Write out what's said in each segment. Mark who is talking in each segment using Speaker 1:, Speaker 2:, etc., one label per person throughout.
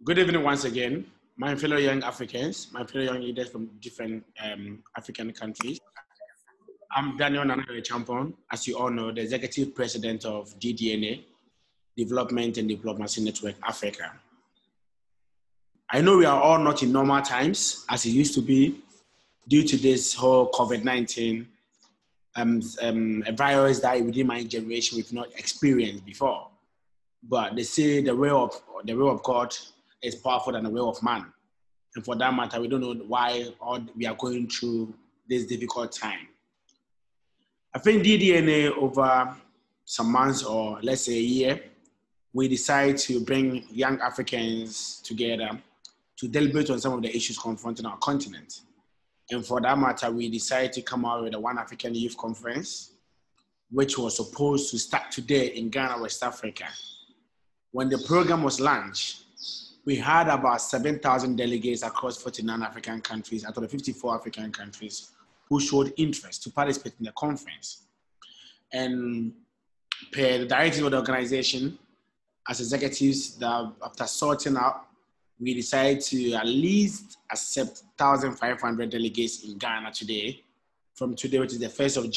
Speaker 1: Good evening once again, my fellow young Africans, my fellow young leaders from different African countries. I'm Daniel Acheampong, as you all know, the Executive President of DDNA, Development and Diplomacy Network Africa. I know we are all not in normal times as it used to be due to this whole COVID-19, a virus that within my generation we've not experienced before. But they say the will of God is powerful than the will of man. And for that matter, we don't know why we are going through this difficult time. I think DDNA over some months or let's say a year, we decided to bring young Africans together to deliberate on some of the issues confronting our continent. And for that matter, we decided to come out with a One African Youth Conference, which was supposed to start today in Ghana, West Africa. When the program was launched, we had about 7,000 delegates across 49 African countries out of the 54 African countries who showed interest to participate in the conference. And per the directive of the organization, as executives, that after sorting out, we decided to at least accept 1,500 delegates in Ghana today. From today, which is the 1st of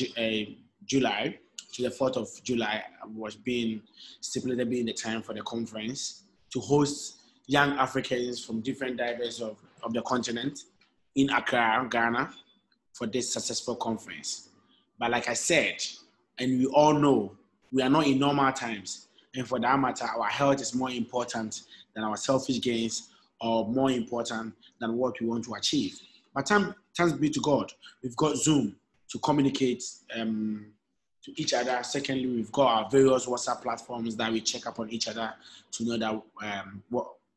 Speaker 1: July, to the 4th of July was being stipulated being the time for the conference to host young Africans from different diverse of the continent in Accra, Ghana, for this successful conference. But like I said, and we all know, we are not in normal times. And for that matter, our health is more important than our selfish gains or more important than what we want to achieve. But thanks be to God, we've got Zoom to communicate to each other. Secondly, we've got our various WhatsApp platforms that we check up on each other to know that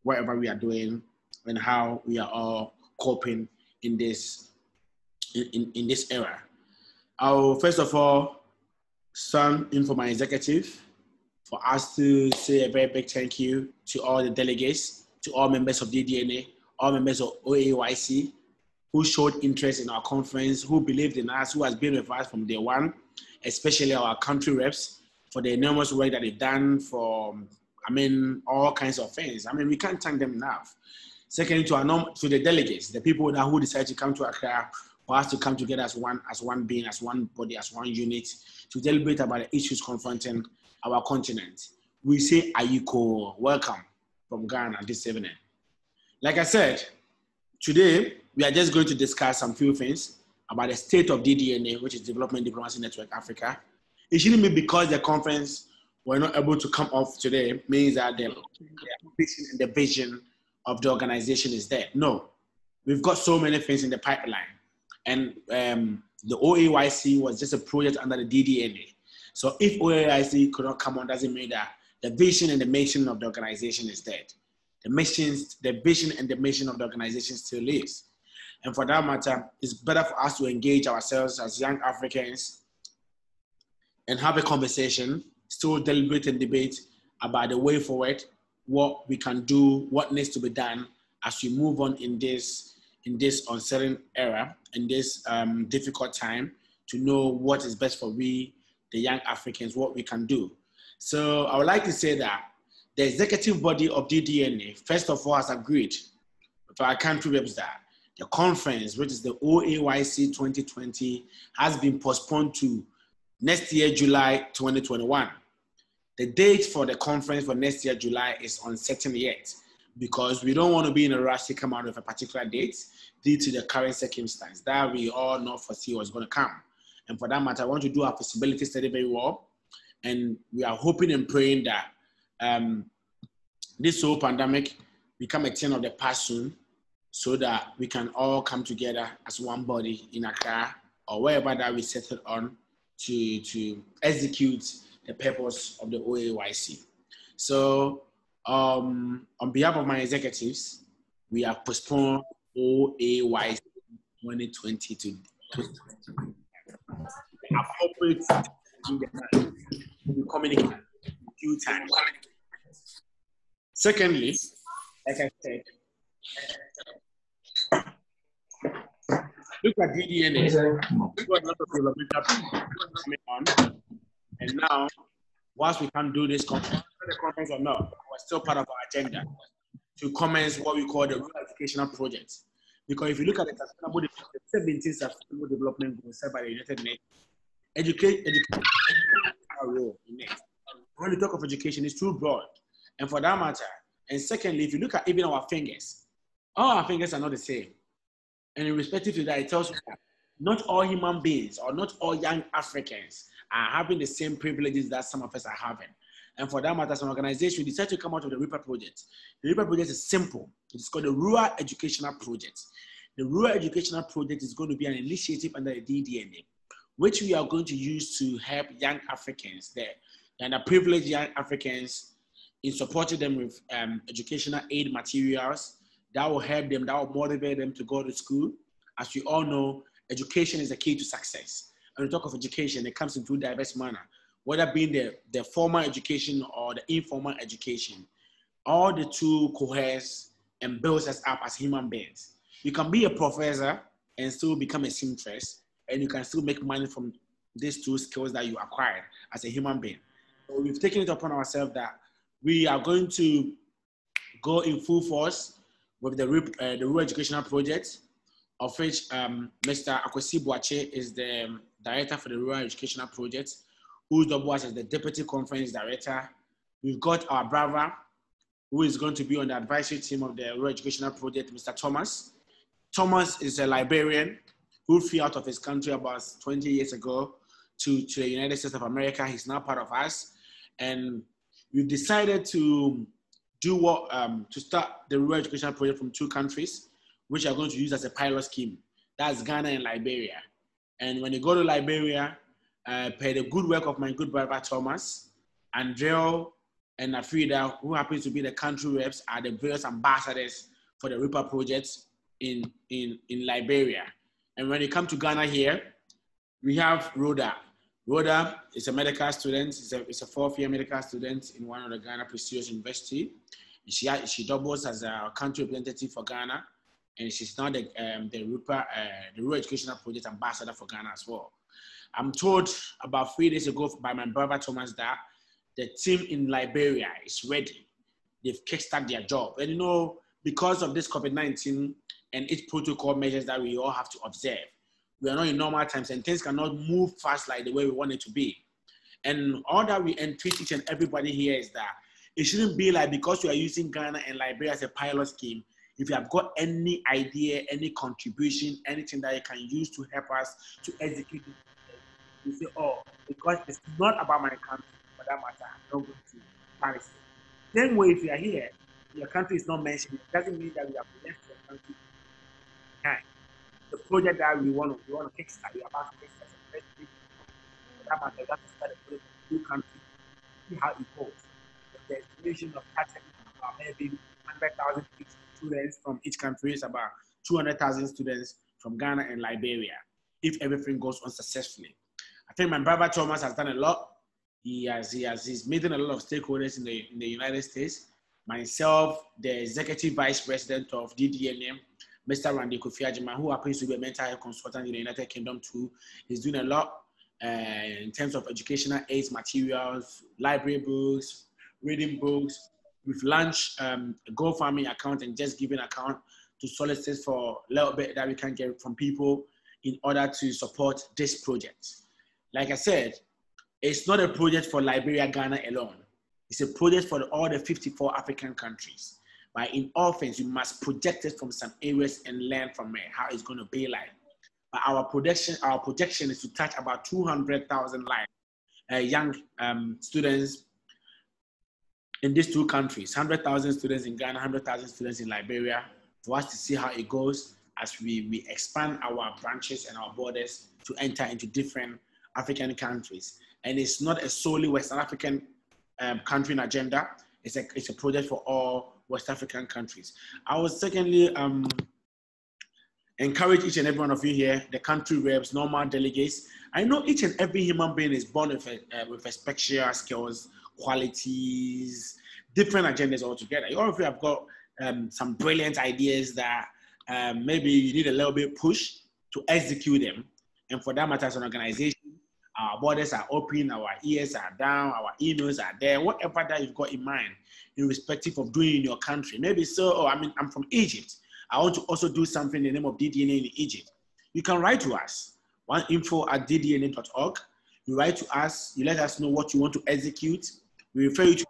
Speaker 1: whatever we are doing and how we are all coping in this era. I'll first of all stand in for my executive for us to say a very big thank you to all the delegates, to all members of DDNA, all members of OAYC who showed interest in our conference, who believed in us, who has been with us from day one, especially our country reps for the enormous work that they've done for, all kinds of things. We can't thank them enough. Secondly, to the delegates, the people who decide to come to Accra, for us to come together as one being, as one body, as one unit, to deliberate about the issues confronting our continent. We say Ayiko, welcome from Ghana this evening. Like I said, today we are just going to discuss some few things about the state of DDNA, which is Development Diplomacy Network Africa. It shouldn't be because the conference were not able to come off today means that the ambition and the vision of the organization is there. No, we've got so many things in the pipeline. And the OAYC was just a project under the DDNA. So if OAYC could not come on, doesn't mean that the vision and the mission of the organization is dead. The vision and the mission of the organization still lives. And for that matter, it's better for us to engage ourselves as young Africans and have a conversation, still deliberate and debate about the way forward, what we can do, what needs to be done as we move on in this uncertain era, in this difficult time, to know what is best for we, the young Africans, what we can do. So I would like to say that the executive body of DDNA, first of all, has agreed with our country reps that the conference, which is the OAYC 2020, has been postponed to next year, July 2021. The date for the conference for next year, July, is uncertain yet because we don't want to be in a rush to come out with a particular date due to the current circumstance that we all not foresee what's going to come. And for that matter, I want to do our feasibility study very well. And we are hoping and praying that this whole pandemic become a thing of the past soon, so that we can all come together as one body in Accra or wherever that we settle on to execute the purpose of the OAYC. So on behalf of my executives, we have postponed OAYC 2020 to the appropriate we communicate due time. Secondly, like I said, look at DDNA. We've got a lot of developmental coming on. And now, whilst we can't do this conference or not, we're still part of our agenda to commence what we call the rural educational project. Because if you look at the sustainable development, 17 sustainable development goals set by the United Nations, education role in it. When we talk of education, it's too broad. And for that matter, and secondly, if you look at even our fingers, all our fingers are not the same. And in respect to that, it tells you that not all human beings or not all young Africans are having the same privileges that some of us are having. And for that matter, as an organization, we decided to come out of the RIPA project. The RIPA project is simple. It's called the Rural Educational Project. The Rural Educational Project is going to be an initiative under the DDNA, which we are going to use to help young Africans, the underprivileged young Africans, in supporting them with educational aid materials that will help them, that will motivate them to go to school. As we all know, education is the key to success. When we talk of education, it comes in two diverse manner, whether being the formal education or the informal education. All the two coheres and builds us up as human beings. You can be a professor and still become a seamstress, and you can still make money from these two skills that you acquired as a human being. So we've taken it upon ourselves that we are going to go in full force with the Rural Educational Project, of which Mr. Akwesi Boache is the director for the Rural Educational Project, who's double as the deputy conference director. We've got our brother, who is going to be on the advisory team of the Rural Educational Project, Mr. Thomas. Thomas is a librarian who flew out of his country about 20 years ago to the United States of America. He's now part of us. And we've decided to do what, to start the Rural Educational Project from two countries, which are going to use as a pilot scheme. That's Ghana and Liberia. And when you go to Liberia, per the good work of my good brother Thomas, Andreo and Afrida, who happens to be the country reps, are the various ambassadors for the RIPA project in Liberia. And when you come to Ghana here, we have Rhoda. Rhoda is a medical student. It's a fourth-year medical student in one of the Ghana prestigious university. She doubles as a country representative for Ghana, and she's now the Rural Educational Project ambassador for Ghana as well. I'm told about 3 days ago by my brother Thomas that the team in Liberia is ready. They've kickstarted their job. And you know, because of this COVID-19 and its protocol measures that we all have to observe, we are not in normal times and things cannot move fast like the way we want it to be. And all that we entreat each and everybody here is that it shouldn't be like because we are using Ghana and Liberia as a pilot scheme, if you have got any idea, any contribution, anything that you can use to help us to execute it, you say, oh, because it's not about my country, for that matter, I'm not going to Paris. Same way, if you are here, your country is not mentioned, it doesn't mean that we have left your country behind. The project that we want to kickstart, we are about to kickstart a very big. For that matter, we have to start a project in two countries, see how it goes. The estimation of targeting about maybe 100,000 students from each country is about 200,000 students from Ghana and Liberia, if everything goes on successfully. I think my brother Thomas has done a lot. He's meeting a lot of stakeholders in the United States. Myself, the executive vice president of DDNA, Mr. Randy Kofi-Ajima, who happens to be a mental health consultant in the United Kingdom too, is doing a lot in terms of educational aids materials, library books, reading books. We've launched a GoFundMe account and Just Giving account to solicit for a little bit that we can get from people in order to support this project. Like I said, it's not a project for Liberia, Ghana alone. It's a project for all the 54 African countries. But in all things, we must project it from some areas and learn from it, how it's going to be like. But our projection is to touch about 200,000 young students in these two countries, 100,000 students in Ghana, 100,000 students in Liberia, for us to see how it goes as we expand our branches and our borders to enter into different African countries. And it's not a solely West African country agenda. It's a project for all West African countries. I would secondly encourage each and every one of you here, the country reps, normal delegates. I know each and every human being is born with a special skills, qualities, different agendas altogether. All of you have got some brilliant ideas that maybe you need a little bit push to execute them. And for that matter, as an organization, Our borders are open, our ears are down, our emails are there, whatever that you've got in mind, irrespective of doing in your country. Maybe so, oh, I'm from Egypt. I want to also do something in the name of DDNA in Egypt. You can write to us, info@ddna.org. You write to us, you let us know what you want to execute. We refer you to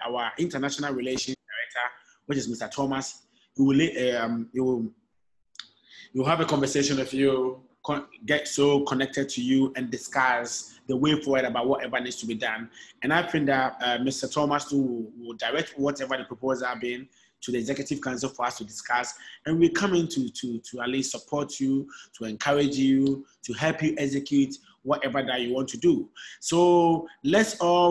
Speaker 1: our international relations director, which is Mr. Thomas. You'll have a conversation with you, get so connected to you and discuss the way forward about whatever needs to be done. And I think that Mr. Thomas will direct whatever the proposal have been to the Executive Council for us to discuss. And we're coming to at least support you, to encourage you, to help you execute whatever that you want to do. So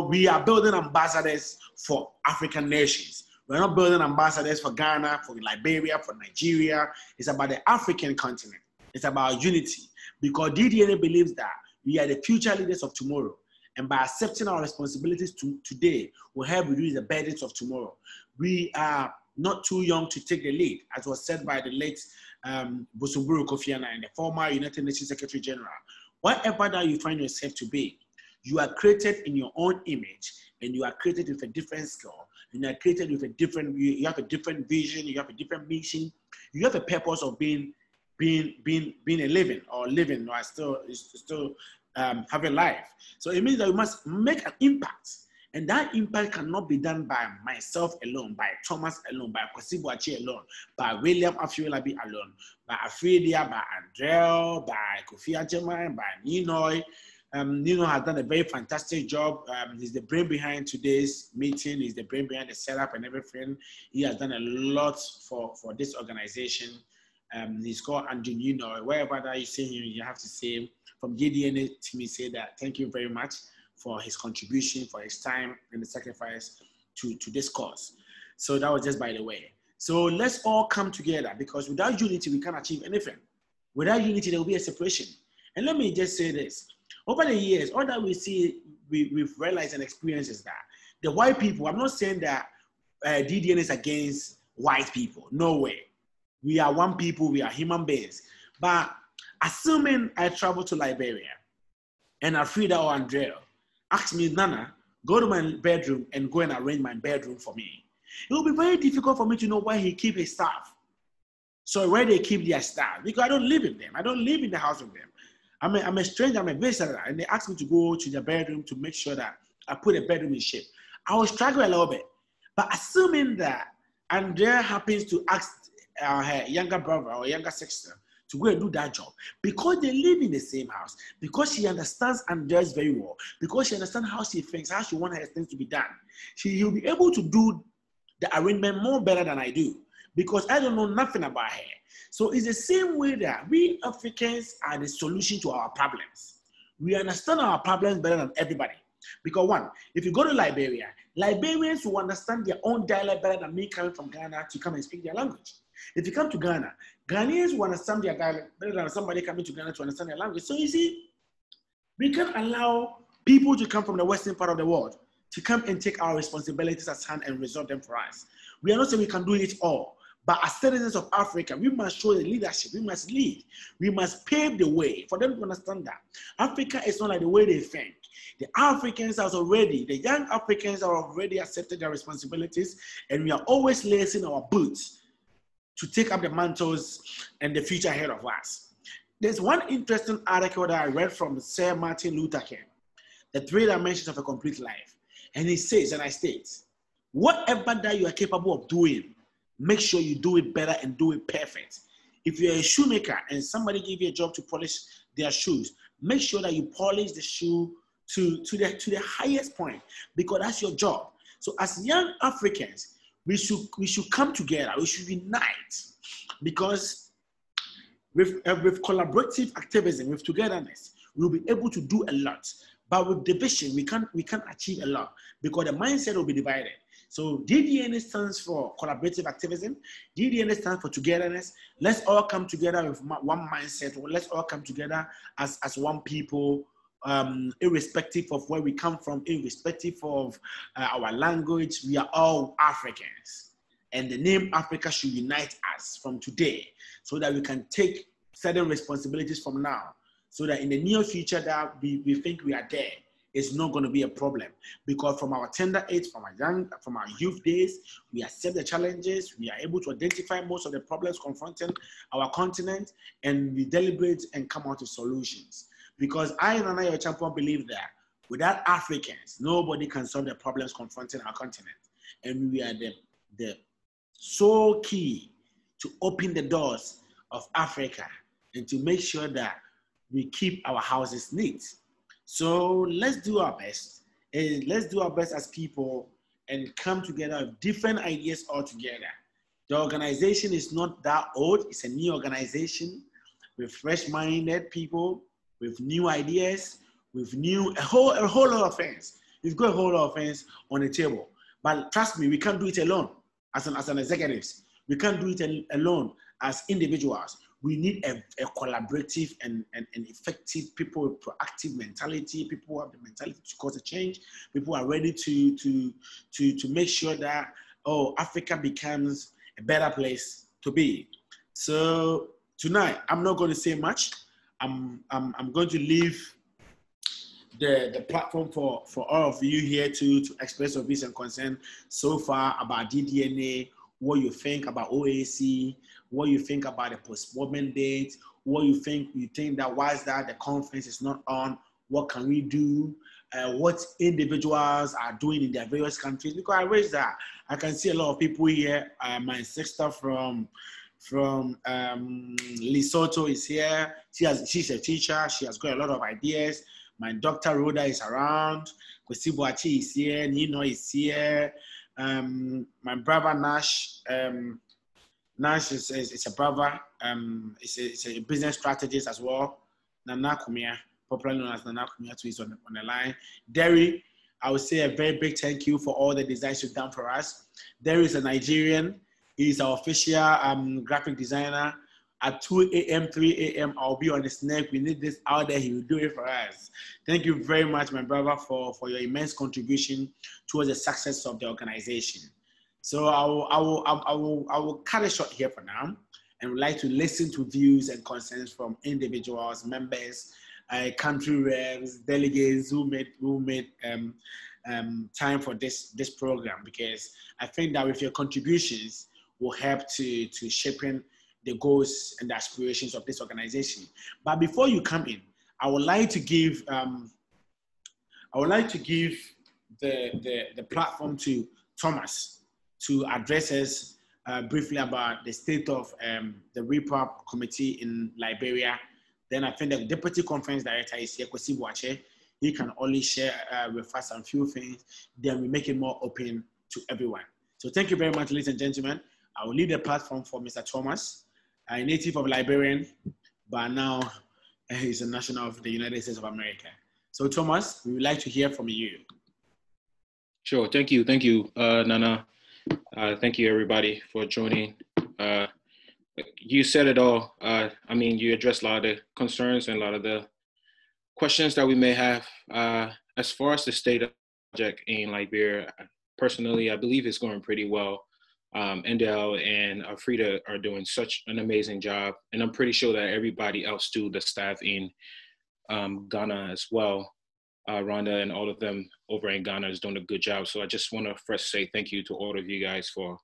Speaker 1: we are building ambassadors for African nations. We're not building ambassadors for Ghana, for Liberia, for Nigeria. It's about the African continent. It's about unity, because DDNA believes that we are the future leaders of tomorrow. And by accepting our responsibilities today, we'll help reduce the burdens of tomorrow. We are not too young to take the lead, as was said by the late Busumburu Kofi Annan, the former United Nations Secretary General. Whatever that you find yourself to be, you are created in your own image, and you are created with a different skill. You are created with you have a different vision, you have a different mission, you have a purpose of being a living or still have a life. So it means that you must make an impact. And that impact cannot be done by myself alone, by Thomas alone, by Kwasi Boakye alone, by William Afiolabi alone, by Afredia, by Andrel, by Kofi Acheampong, by Ninoy. Nino has done a very fantastic job. He's the brain behind today's meeting. He's the brain behind the setup and everything. He has done a lot for this organization. He's called Andrew Nino. Wherever that you see him, you have to say from DDNA team, say that thank you very much for his contribution, for his time and the sacrifice to this cause. So that was just by the way. So let's all come together, because without unity, we can't achieve anything. Without unity, there will be a separation. And let me just say this. Over the years, all that we see, we've realized and experienced is that the white people, I'm not saying that DDN is against white people. No way. We are one people, we are human beings. But assuming I travel to Liberia and Afrida or Andrea ask me, Nana, go to my bedroom and go and arrange my bedroom for me. It will be very difficult for me to know where he keeps his staff. So where they keep their staff, because I don't live in them. I don't live in the house with them. I'm a stranger, I'm a visitor, and they asked me to go to the bedroom to make sure that I put a bedroom in shape. I will struggle a little bit. But assuming that Andrea happens to ask her younger brother or younger sister to go and do that job, because they live in the same house, because she understands Andrea's very well, because she understands how she thinks, how she wants her things to be done, he'll be able to do the arrangement more better than I do, because I don't know nothing about her. So it's the same way that we Africans are the solution to our problems. We understand our problems better than everybody. Because one, if you go to Liberia, Liberians will understand their own dialect better than me coming from Ghana to come and speak their language. If you come to Ghana, Ghanaians will understand their dialect better than somebody coming to Ghana to understand their language. So you see, we can't allow people to come from the western part of the world to come and take our responsibilities as hand and resolve them for us. We are not saying we can do it all. But as citizens of Africa, we must show the leadership. We must lead. We must pave the way for them to understand that Africa is not like the way they think. The young Africans are already accepted their responsibilities, and we are always lacing our boots to take up the mantles and the future ahead of us. There's one interesting article that I read from Sir Martin Luther King, The 3 Dimensions of a Complete Life. And he says, and I state, whatever that you are capable of doing, make sure you do it better and do it perfect. If you're a shoemaker and somebody give you a job to polish their shoes, make sure that you polish the shoe to the highest point, because that's your job. So as young Africans, we should come together. We should unite, because with collaborative activism, with togetherness, we'll be able to do a lot. But with division, we can't achieve a lot, because the mindset will be divided. So DDNA stands for collaborative activism. DDNA stands for togetherness. Let's all come together with one mindset. Let's all come together as one people, irrespective of where we come from, irrespective of our language. We are all Africans. And the name Africa should unite us from today, so that we can take certain responsibilities from now. so that in the near future that we think we are there, it's not going to be a problem, because from our tender age, from our youth days, we accept the challenges, we are able to identify most of the problems confronting our continent, and we deliberate and come out with solutions. Because I and Acheampong believe that without Africans, nobody can solve the problems confronting our continent. And we are the sole key to open the doors of Africa and to make sure that we keep our houses neat. So let's do our best. And let's do our best as people and come together with different ideas altogether. The organization is not that old. It's a new organization with fresh-minded people, with new ideas, with a whole lot of things. We've got a whole lot of things on the table. But trust me, we can't do it alone as an executives. We can't do it alone as individuals. We need a collaborative and effective people with proactive mentality, people who have the mentality to cause a change, people who are ready to make sure that, Africa becomes a better place to be. So tonight, I'm not going to say much. I'm going to leave the platform for all of you here to express your views and concern so far about DDNA, what you think about OAC, what you think about the postponement date, what you think that why is that the conference is not on, what can we do, what individuals are doing in their various countries. Because I wish that I can see a lot of people here. My sister from Lesotho is here. She's a teacher. She has got a lot of ideas. My Dr. Rhoda is around. Kwesibuachi is here. Nino is here. My brother Nash. Nash is a brother. It's a business strategist as well. Nana Kumia, popularly known as Nana Kumia, too, is on the line. Derry, I would say a very big thank you for all the designs you've done for us. Derry is a Nigerian. He's our official graphic designer. At 2 a.m., 3 a.m., I'll be on his neck. We need this out there. He will do it for us. Thank you very much, my brother, for your immense contribution towards the success of the organization. So I will cut it short here for now, and would like to listen to views and concerns from individuals, members, country reps, delegates who made time for this program, because I think that with your contributions will help to shaping the goals and the aspirations of this organization. But before you come in, I would like to give the platform to Thomas to address us briefly about the state of the REPAP committee in Liberia. Then I think the Deputy Conference Director is here, Kwesibuachi. He can only share with us a few things. Then we make it more open to everyone. So thank you very much, ladies and gentlemen. I will leave the platform for Mr. Thomas, a native of Liberian, but now he's a national of the United States of America. So Thomas, we would like to hear from you.
Speaker 2: Sure, thank you, Nana. Thank you everybody for joining. You said it all. I mean, you addressed a lot of the concerns and a lot of the questions that we may have. As far as the state of the project in Liberia, personally, I believe it's going pretty well. Endel and Frida are doing such an amazing job. And I'm pretty sure that everybody else too, the staff in Ghana as well, Rhonda and all of them over in Ghana is doing a good job. So I just want to first say thank you to all of you guys for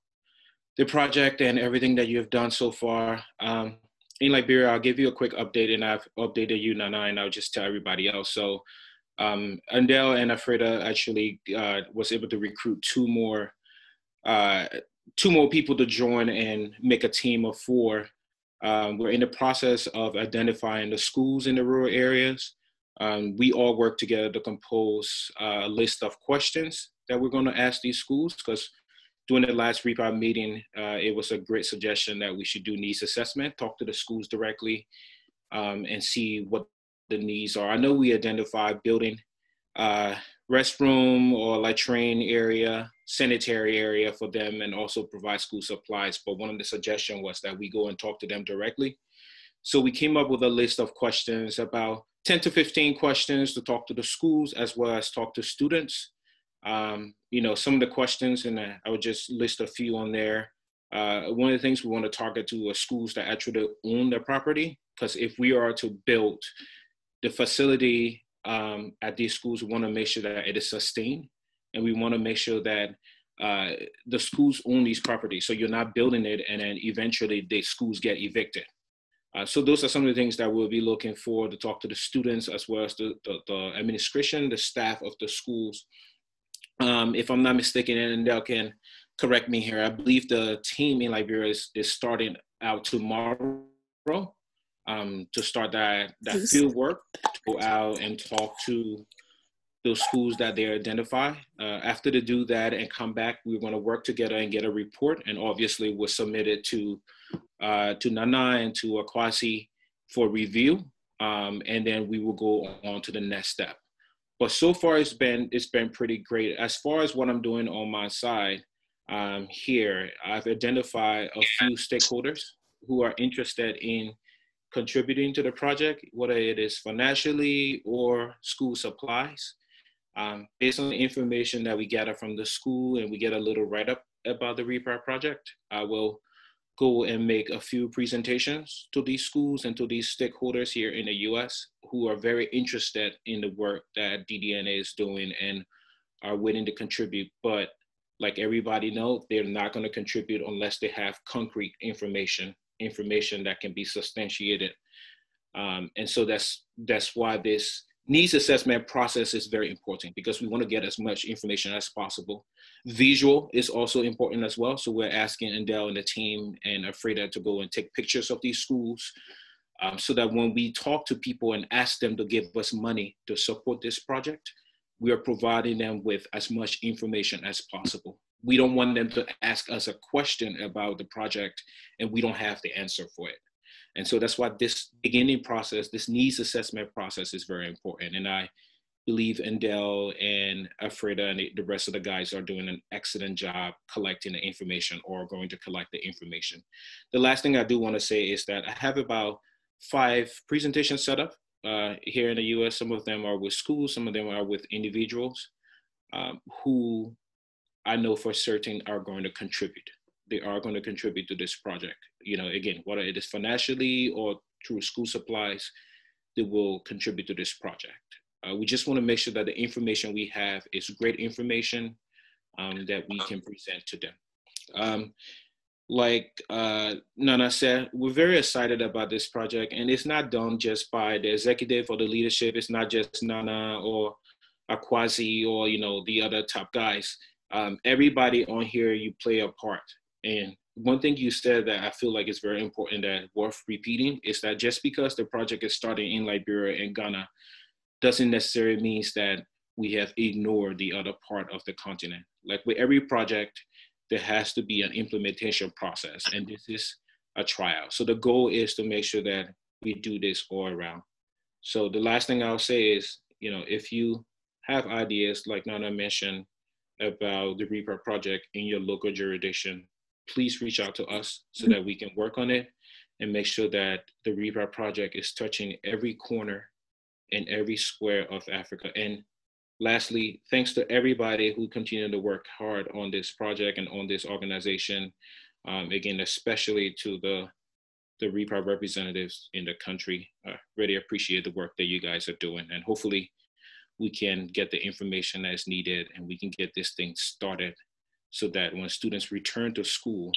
Speaker 2: the project and everything that you have done so far. In Liberia, I'll give you a quick update, and I've updated you, Nana, and I'll just tell everybody else. So Endel and Frida actually was able to recruit two more people to join and make a team of 4. We're in the process of identifying the schools in the rural areas. We all work together to compose a list of questions that we're going to ask these schools, because during the last REPAP meeting, it was a great suggestion that we should do needs assessment, talk to the schools directly, and see what the needs are. I know we identified building restroom or latrine area, sanitary area for them, and also provide school supplies. But one of the suggestions was that we go and talk to them directly. So we came up with a list of questions, about 10 to 15 questions to talk to the schools as well as talk to students. You know, some of the questions, and I would just list a few on there. One of the things we want to target to are schools that actually own their property, because if we are to build the facility at these schools, we want to make sure that it is sustained, and we want to make sure that the schools own these properties. So you're not building it and then eventually the schools get evicted. So those are some of the things that we'll be looking for to talk to the students as well as the administration, the staff of the schools. If I'm not mistaken, and Dale can correct me here, I believe the team in Liberia is starting out tomorrow to start that field work, to go out and talk to those schools that they identify. After they do that and come back, we're going to work together and get a report, and obviously we'll submit it to Nana and to Akwasi for review, and then we will go on to the next step. But so far it's been pretty great. As far as what I'm doing on my side here, I've identified a few stakeholders who are interested in contributing to the project, whether it is financially or school supplies. Based on the information that we gather from the school and we get a little write-up about the REPAR project, I will go and make a few presentations to these schools and to these stakeholders here in the US who are very interested in the work that DDNA is doing and are willing to contribute. But like everybody knows, they're not going to contribute unless they have concrete information that can be substantiated. And so that's why this needs assessment process is very important, because we want to get as much information as possible. Visual is also important as well. So we're asking Endel and the team and Freda to go and take pictures of these schools so that when we talk to people and ask them to give us money to support this project, we are providing them with as much information as possible. We don't want them to ask us a question about the project and we don't have the answer for it. And so that's why this beginning process, this needs assessment process is very important. And I believe Endel and Freda and the rest of the guys are doing an excellent job collecting the information or going to collect the information. The last thing I do want to say is that I have about 5 presentations set up here in the US. Some of them are with schools, some of them are with individuals who I know for certain are going to contribute. They are going to contribute to this project. You know, again, whether it is financially or through school supplies, they will contribute to this project. We just want to make sure that the information we have is great information that we can present to them. Like Nana said, we're very excited about this project, and it's not done just by the executive or the leadership. It's not just Nana or Akwasi or, you know, the other top guys. Everybody on here, you play a part. And one thing you said that I feel like is very important that worth repeating is that just because the project is starting in Liberia and Ghana doesn't necessarily mean that we have ignored the other part of the continent. Like with every project, there has to be an implementation process, and this is a trial. So the goal is to make sure that we do this all around. So the last thing I'll say is, you know, if you have ideas like Nana mentioned about the REPAR project in your local jurisdiction, please reach out to us so that we can work on it and make sure that the REPAR project is touching every corner and every square of Africa. And lastly, thanks to everybody who continue to work hard on this project and on this organization. Again, especially to the REPAR representatives in the country. Really appreciate the work that you guys are doing. And hopefully we can get the information that's needed and we can get this thing started so that when students return to school,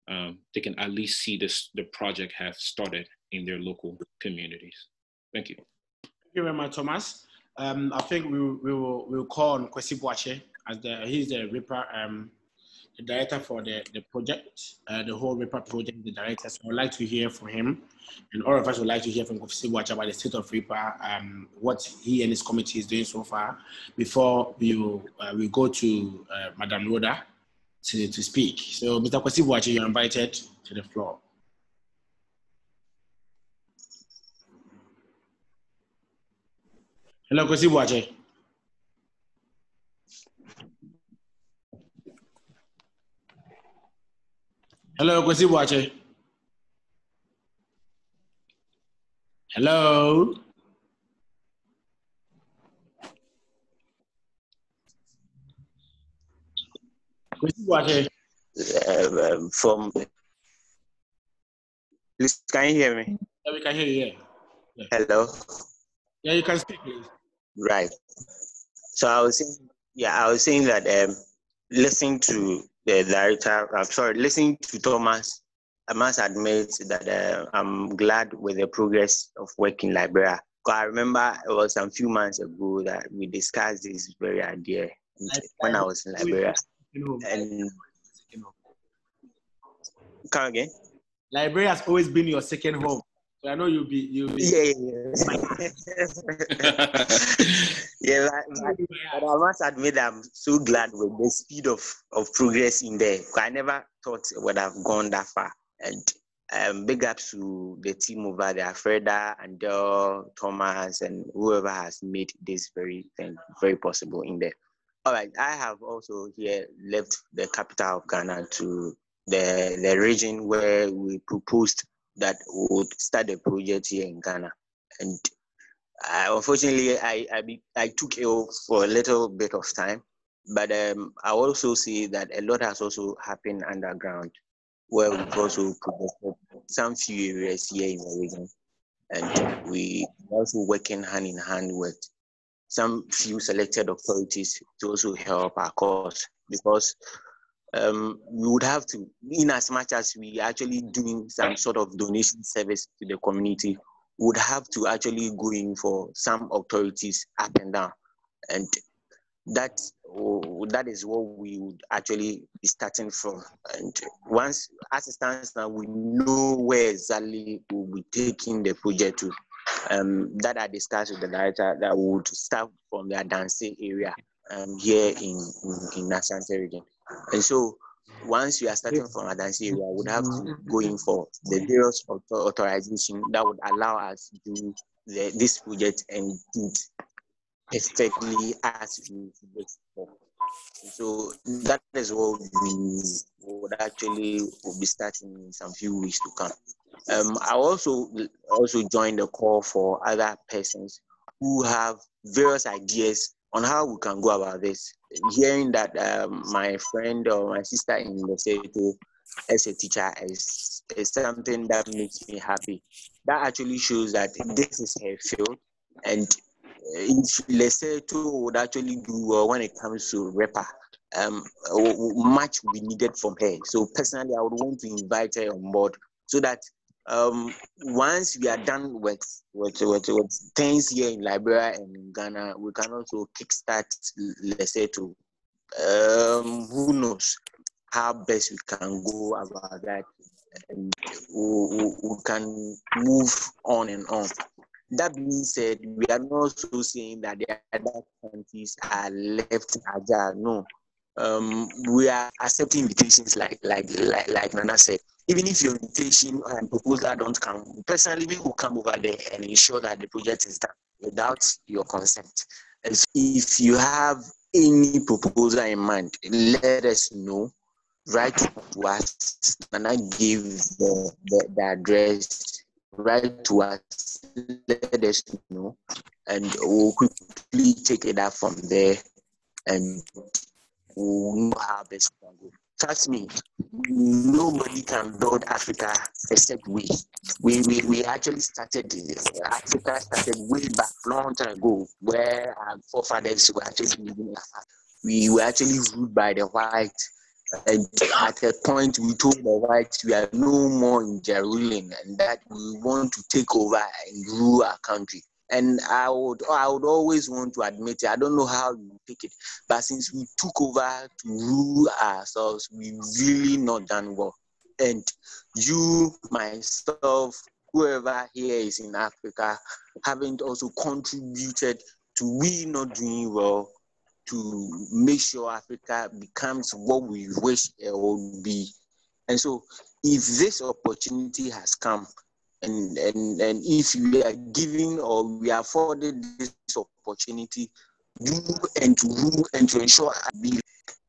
Speaker 2: they can at least see the project have started in their local communities. Thank you.
Speaker 1: Thank you very much, Thomas. I think we'll call on Kwesi Boache as he's the REPAR, the director for the project, the whole REPAR project, the director. So I'd like to hear from him, and all of us would like to hear from Kwesi Boache about the state of REPAR, what he and his committee is doing so far, before we go to Madam Rhoda to speak. So Mr. Kwesi Boache, you're invited to the floor. Hello, Kwesi Boache. Hello, Kwesi Boache. Hello. Kwesi Boache.
Speaker 3: Please, can you hear me?
Speaker 1: Yeah, we can hear you. Yeah.
Speaker 3: Hello.
Speaker 1: Yeah, you can speak, please.
Speaker 3: Right. So I was saying that listening to the director, listening to Thomas, I must admit that I'm glad with the progress of work in Liberia. I remember it was some few months ago that we discussed this very idea when I was in Liberia. And come again?
Speaker 1: Liberia has always been your second home. So I know you'll be.
Speaker 3: Yeah. Yeah, but I must admit I'm so glad with the speed of progress in there. I never thought it would have gone that far. And big ups to the team over there, Freda and Thomas and whoever has made this very thing very possible in there. All right, I have also here left the capital of Ghana to the region where we proposed that we would start a project here in Ghana. And unfortunately, I took ill for a little bit of time, but I also see that a lot has also happened underground, where we've also progressed some few areas here in the region, and we also working hand in hand with some few selected authorities to also help our cause, because we would have to, in as much as we actually doing some sort of donation service to the community, would have to actually go in for some authorities up and down. And that is what we would actually be starting from. And once, as it stands now, we know where exactly we'll be taking the project to. That I discussed with the director that we would start from the Adanse area here in Asante region. And so once we are starting from Adanse area, we would have to go in for the various authorization that would allow us to do this project and do it perfectly as we did before. So that is what we would actually will be starting in some few weeks to come. I also joined the call for other persons who have various ideas on how we can go about this. Hearing that my friend or my sister in the Seto as a teacher is something that makes me happy. That actually shows that this is her field, and if Lesotho would actually do well when it comes to rapper, much will be needed from her. So personally, I would want to invite her on board so that once we are done with things here in Liberia and in Ghana, we can also kickstart Lesotho. Who knows how best we can go about that, and we can move on and on. That being said, we are not also saying that the other countries are left ajar. No, we are accepting invitations like Nana said. Even if your invitation and proposal don't come, personally we will come over there and ensure that the project is done without your consent. And so if you have any proposal in mind, let us know. Write to us. Nana give the address. Write to us, let us know, and we'll quickly take it up from there, and we'll know how best we can go. Trust me, nobody can build Africa except we. We actually started Africa started way back long time ago, where our forefathers were actually living. We were actually ruled by the whites. And at a point, we told the whites we are no more in their ruling, and that we want to take over and rule our country. And I would always want to admit it. I don't know how you take it, but since we took over to rule ourselves, we really not done well. And you, myself, whoever here is in Africa, haven't also contributed to we not doing well, to make sure Africa becomes what we wish it would be. And so if this opportunity has come, and if we are giving or we are afforded this opportunity, and to rule and to ensure,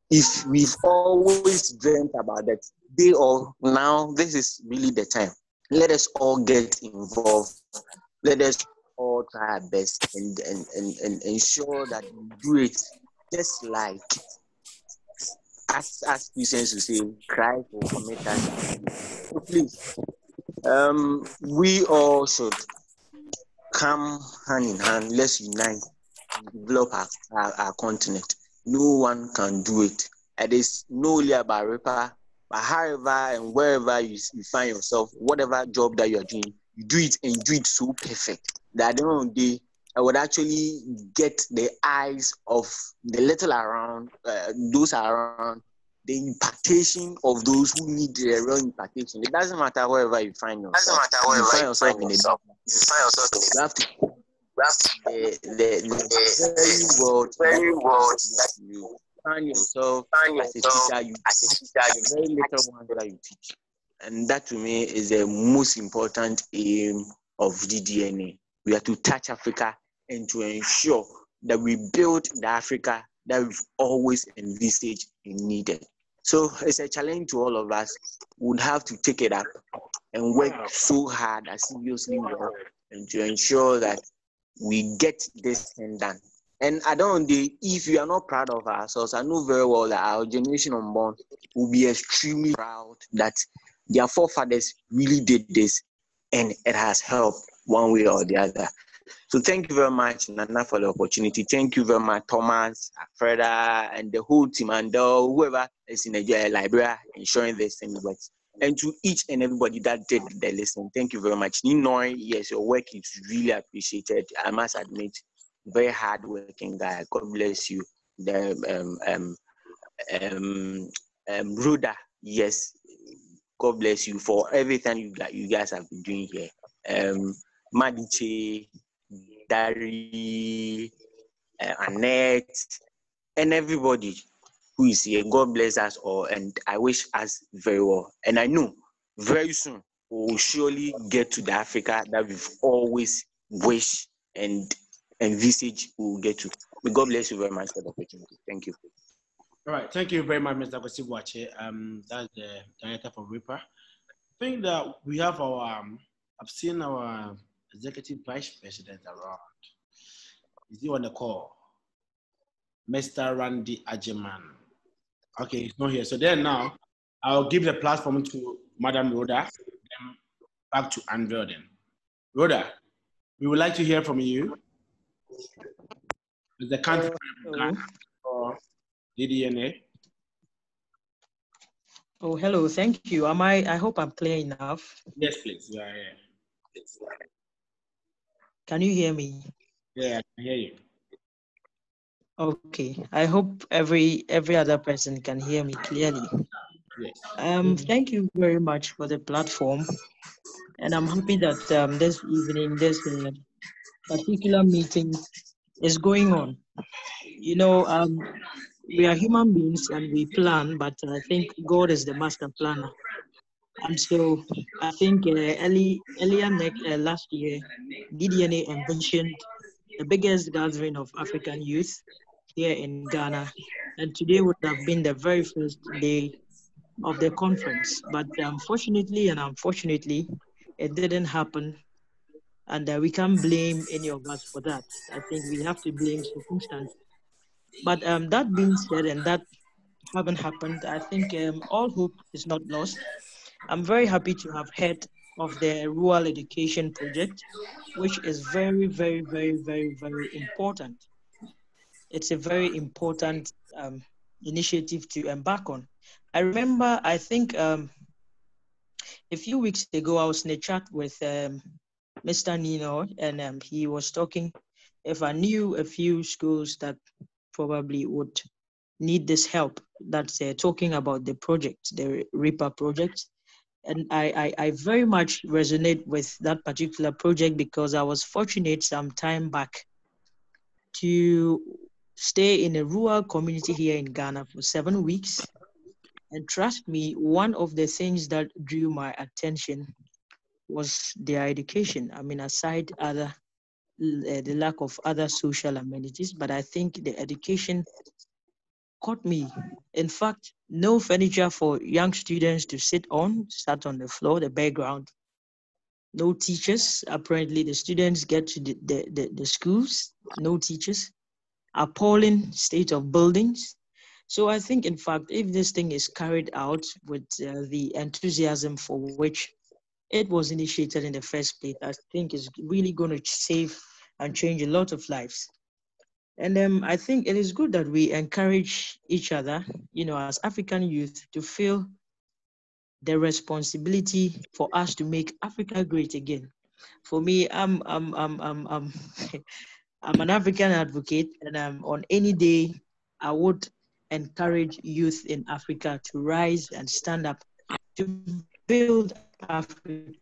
Speaker 3: if we've always dreamt about that day, or now this is really the time, let us all get involved. Let us all try our best and ensure that we do it just like, as Christians will say, Christ will commit us. So please, we all should come hand in hand. Let's unite and develop our continent. No one can do it. It is no only about Reaper, but however and wherever you find yourself, whatever job that you are doing, you do it and you do it so perfect that at the end of the day, I would actually get the eyes of the little around, those around, the impartation of those who need the real impartation. It doesn't matter wherever you find yourself. You find yourself in the you have to the very world that you find yourself as a teacher, you teach the very little ones that you teach. And that to me is the most important aim of DDNA. We are to touch Africa and to ensure that we build the Africa that we've always envisaged and needed. So it's a challenge to all of us. We would have to take it up and work so hard as seriously well and to ensure that we get this thing done. And I don't know, if you are not proud of ourselves, I know very well that our generation unborn will be extremely proud that their forefathers really did this and it has helped one way or the other. So thank you very much, Nana, for the opportunity. Thank you very much, Thomas, Freda, and the whole team, and whoever is in the library ensuring this thing works. And to each and everybody that did the listen, thank you very much. Ninoy, yes, your work is really appreciated. I must admit, very hard-working guy. God bless you. Rhoda, yes, God bless you for everything you guys have been doing here. Madiche, Dari, Annette, and everybody who is here. God bless us all, and I wish us very well. And I know very soon we will surely get to the Africa that we've always wished and envisaged we will get to. May God bless you very much for the opportunity. Thank you.
Speaker 1: All right, thank you very much, Mr. Kosibwache. That's the director for Reaper. I think that we have I've seen our executive vice president around. Is he on the call? Mr. Randy Acheampong. Okay, he's not here. So then now, I'll give the platform to Madam Rhoda, then back to Andrew then. Rhoda, we would like to hear from you. The country for DDNA.
Speaker 4: Oh, hello. Thank you. I hope I'm clear enough.
Speaker 1: Yes, please. Yeah, yeah.
Speaker 4: Can you hear me?
Speaker 1: Yeah, I can hear you.
Speaker 4: Okay. I hope every other person can hear me clearly.
Speaker 1: Yes.
Speaker 4: Thank you very much for the platform. And I'm happy that this evening, this particular meeting is going on. You know, we are human beings and we plan, but I think God is the master planner. And so I think earlier last year, DDNA envisioned the biggest gathering of African youth here in Ghana. And today would have been the very first day of the conference. But unfortunately, it didn't happen. And we can't blame any of us for that. I think we have to blame circumstances. But that being said, and that haven't happened, I think all hope is not lost. I'm very happy to have heard of the rural education project, which is very, very, very, very, very important. It's a very important initiative to embark on. I remember, I think a few weeks ago, I was in a chat with Mr. Nino, and he was talking, if I knew a few schools that probably would need this help, that's talking about the project, the Reaper project. And I very much resonate with that particular project because I was fortunate some time back to stay in a rural community here in Ghana for 7 weeks. And trust me, one of the things that drew my attention was their education. I mean, aside the lack of other social amenities, but I think the education caught me. In fact, no furniture for young students to sat on the floor, the background. No teachers. Apparently, the students get to the schools, no teachers. Appalling state of buildings. So I think, in fact, if this thing is carried out with the enthusiasm for which it was initiated in the first place, I think is really going to save and change a lot of lives. And I think it is good that we encourage each other, as African youth, to feel the responsibility for us to make Africa great again. For me, I'm I'm an African advocate, and on any day, I would encourage youth in Africa to rise and stand up to build Africa.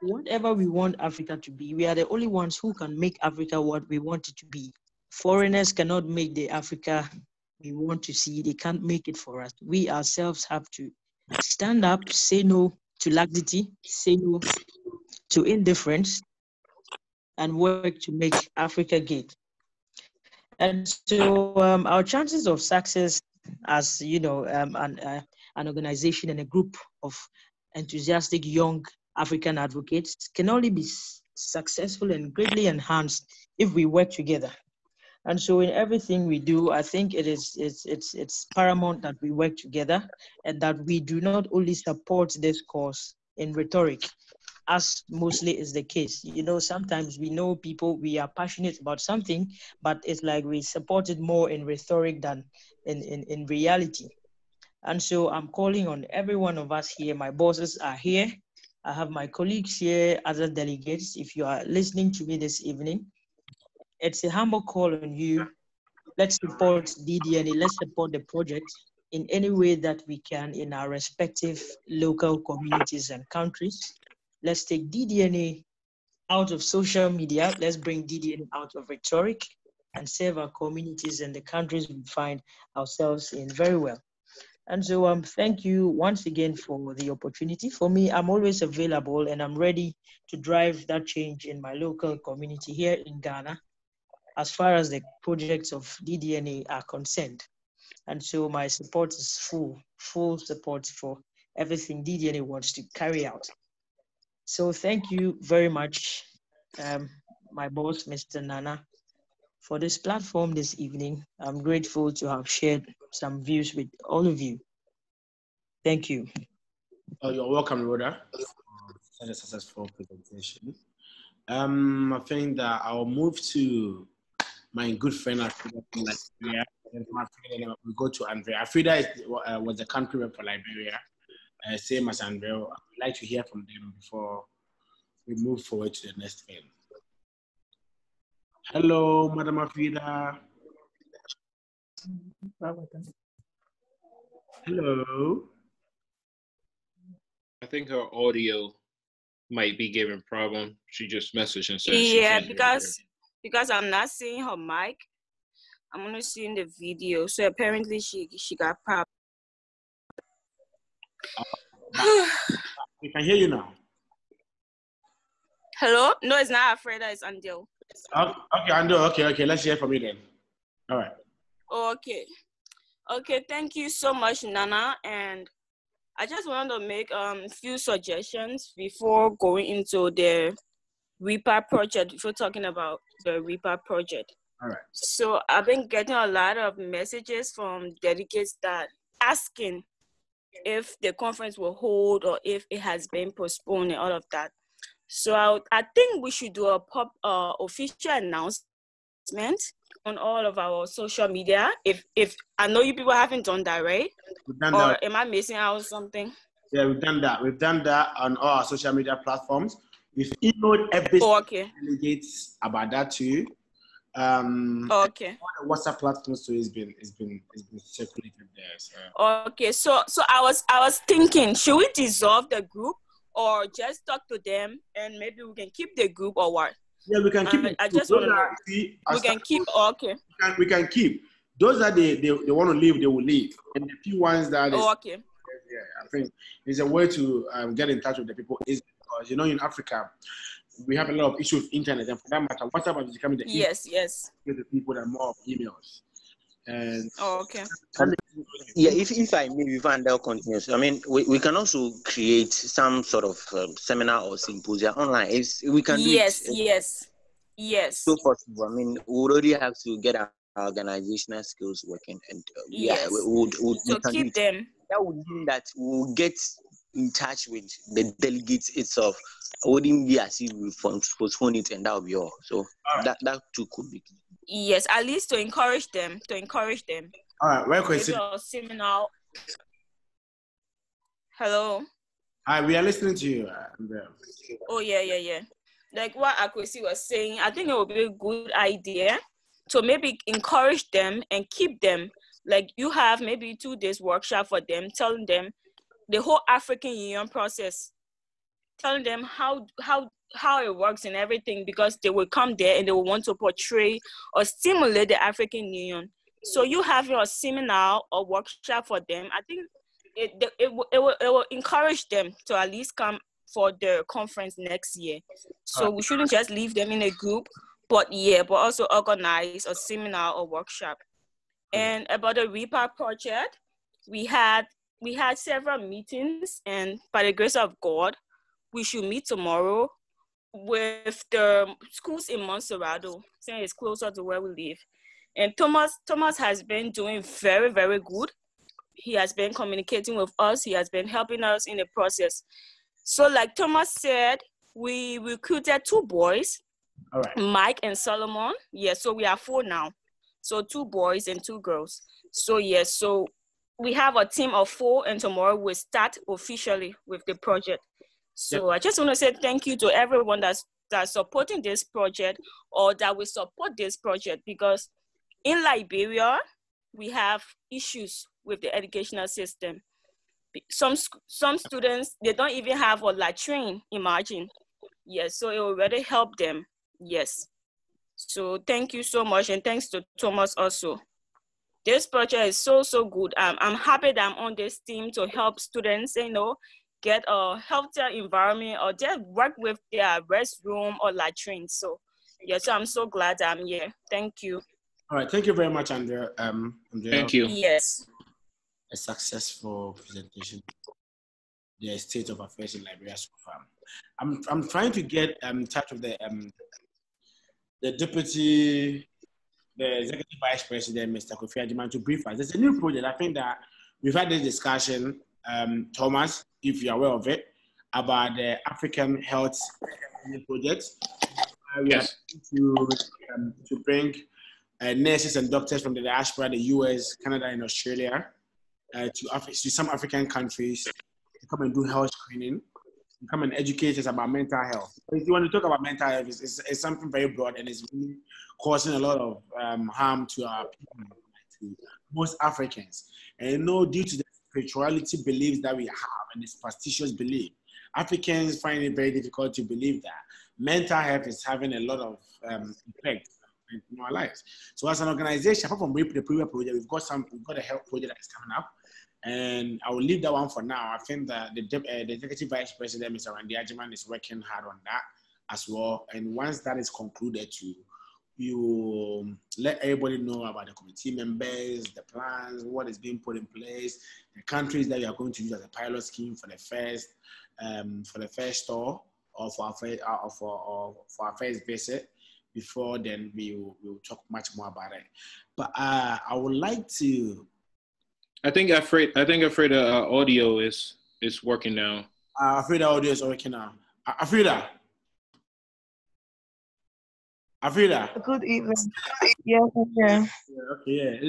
Speaker 4: Whatever we want Africa to be, we are the only ones who can make Africa what we want it to be. Foreigners cannot make the Africa we want to see. They can't make it for us. We ourselves have to stand up, say no to laxity, say no to indifference, and work to make Africa great. And so our chances of success as, an organization and a group of enthusiastic young African advocates can only be successful and greatly enhanced if we work together. And so in everything we do, I think it's paramount that we work together and that we do not only support this cause in rhetoric, as mostly is the case. Sometimes we know people, we are passionate about something, but it's like we support it more in rhetoric than in reality. And so I'm calling on every one of us here. My bosses are here. I have my colleagues here, other delegates. If you are listening to me this evening, it's a humble call on you. Let's support DDNA. Let's support the project in any way that we can in our respective local communities and countries. Let's take DDNA out of social media. Let's bring DDNA out of rhetoric and serve our communities and the countries we find ourselves in very well. And so thank you once again for the opportunity. For me, I'm always available and I'm ready to drive that change in my local community here in Ghana as far as the projects of DDNA are concerned. And so my support is full support for everything DDNA wants to carry out. So thank you very much, my boss, Mr. Nana, for this platform this evening. I'm grateful to have shared some views with all of you. Thank you.
Speaker 1: Oh, you're welcome, Rhoda, for such a successful presentation. I think that I'll move to my good friend Afrida from Liberia. We go to Andrea. Afrida was the country rep for Liberia, same as Andrea. I'd like to hear from them before we move forward to the next thing. Hello, Madam Afrida. Hello.
Speaker 2: I think her audio might be giving problem. She just messaged and said
Speaker 5: because I'm not seeing her mic. I'm only seeing the video. So apparently she got problem.
Speaker 1: We can hear you now.
Speaker 5: Hello? No, it's not Afrida, it's Andel.
Speaker 1: Okay, Andel. Okay. Let's hear from you then. All right.
Speaker 5: Okay, thank you so much, Nana. And I just wanted to make a few suggestions before going into the REPA project, before talking about the REPA project.
Speaker 1: All right.
Speaker 5: So I've been getting a lot of messages from delegates that asking if the conference will hold or if it has been postponed and all of that. So I think we should do a official announcement on all of our social media. If I know you people haven't done that, right?
Speaker 1: We've done
Speaker 5: or
Speaker 1: that.
Speaker 5: Am I missing out something?
Speaker 1: Yeah, we've done that. We've done that on all our social media platforms. We've emailed every delegates about that too. All the WhatsApp platforms too has been circulated there. So.
Speaker 5: So I was thinking, should we dissolve the group or just talk to them and maybe we can keep the group or what?
Speaker 1: Yeah, we can keep it.
Speaker 5: I just want to know. We can keep.
Speaker 1: We can keep. Those that they want to leave, they will leave. And the few ones that
Speaker 5: Yeah,
Speaker 1: I think it's a way to get in touch with the people is because in Africa we have a lot of issues with internet, and for that matter, WhatsApp is becoming the
Speaker 5: yes
Speaker 1: with the people that more of emails. And
Speaker 3: yeah, if I may, before Andel continues, I mean, we can also create some sort of seminar or symposium online. We can do it.
Speaker 5: Yes.
Speaker 3: So possible. I mean, we already have to get our organizational skills working, and
Speaker 5: Yes.
Speaker 3: we can
Speaker 5: keep
Speaker 3: do it.
Speaker 5: them.
Speaker 3: That would mean that we'll get in touch with the delegates itself. It wouldn't be as if we postpone it and that will be all. So that too could be.
Speaker 5: Yes, at least to encourage them.
Speaker 1: All right, well, question.
Speaker 5: Seminar. Hello.
Speaker 1: Hi, we are listening to you.
Speaker 5: Oh yeah. Like what Akwesi was saying, I think it would be a good idea to maybe encourage them and keep them. Like you have maybe 2 days workshop for them, telling them the whole African Union process, telling them how it works and everything, because they will come there and they will want to portray or stimulate the African Union. So you have your seminar or workshop for them. I think it will encourage them to at least come for the conference next year. So we shouldn't just leave them in a group, but also organize a seminar or workshop. And about the REPA project, we had several meetings, and by the grace of God, we should meet tomorrow with the schools in Monserrado, since it's closer to where we live. And Thomas has been doing very, very good. He has been communicating with us. He has been helping us in the process. So like Thomas said, we recruited 2 boys,
Speaker 1: all right,
Speaker 5: Mike and Solomon. Yes, so we are 4 now. So 2 boys and 2 girls. So yes, so we have a team of 4, and tomorrow we'll start officially with the project. So I just want to say thank you to everyone that's supporting this project, or that will support this project, because in Liberia, we have issues with the educational system. Some students, they don't even have a latrine, imagine. Yes, so it will really help them. Yes. So thank you so much, and thanks to Thomas also. This project is so good. I'm happy that I'm on this team to help students, get a healthier environment, or just work with their restroom or latrine. So so I'm so glad I'm here. Thank you.
Speaker 1: All right, thank you very much, Andrea.
Speaker 2: Thank you.
Speaker 5: Yes.
Speaker 1: A successful presentation. The state of affairs in Liberia so far. I'm trying to get in touch with the executive vice president, Mr. Kofi Acheampong, to brief us. There's a new project. I think that we've had this discussion, Thomas, if you're aware of it, about the African Health Project. We are to bring nurses and doctors from the diaspora, the US, Canada, and Australia, to some African countries to come and do health screening, to come and educate us about mental health. If you want to talk about mental health, it's something very broad, and it's really causing a lot of harm to our people, to most Africans. And due to the spirituality beliefs that we have and the superstitious belief, Africans find it very difficult to believe that mental health is having a lot of effect in our lives. So as an organization, apart from the previous project, we've got a health project that is coming up, and I will leave that one for now. I think that the executive vice president, Mr. Randy Acheampong, is working hard on that as well. And once that is concluded, you let everybody know about the committee members, the plans, what is being put in place, the countries that you are going to use as a pilot scheme for the first store or for our first visit. Before then, we'll talk much more about it. But I would like to.
Speaker 2: I think the audio is working now.
Speaker 1: Afraid the audio is working now. Afrida.
Speaker 6: Good evening. Yes, okay.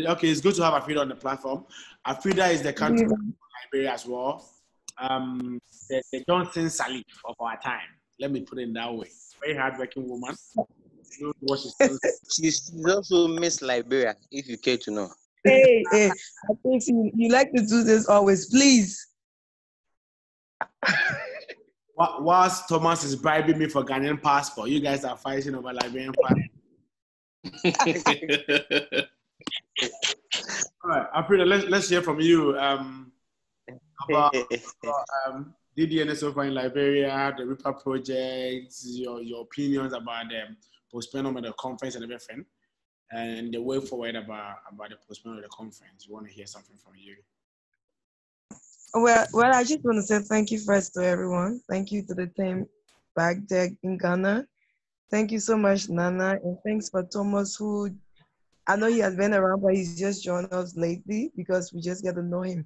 Speaker 1: Okay, it's good to have Afrida on the platform. Afrida is the country of Liberia as well. The Johnson Salif of our time. Let me put it that way. Very hardworking woman.
Speaker 3: She's also Miss Liberia, if you care to know.
Speaker 6: Hey, I think you like to do this always, please.
Speaker 1: Whilst Thomas is bribing me for Ghanaian passport, you guys are fighting over Liberian passport. All right, April, let's hear from you about DDNA so far in Liberia, the REPA project, your opinions about the postponement of the conference and everything, and the way forward about the postponement of the conference. We want to hear something from you.
Speaker 6: Well, I just want to say thank you first to everyone. Thank you to the team back there in Ghana. Thank you so much, Nana, and thanks for Thomas, who I know he has been around, but he's just joined us lately because we just get to know him.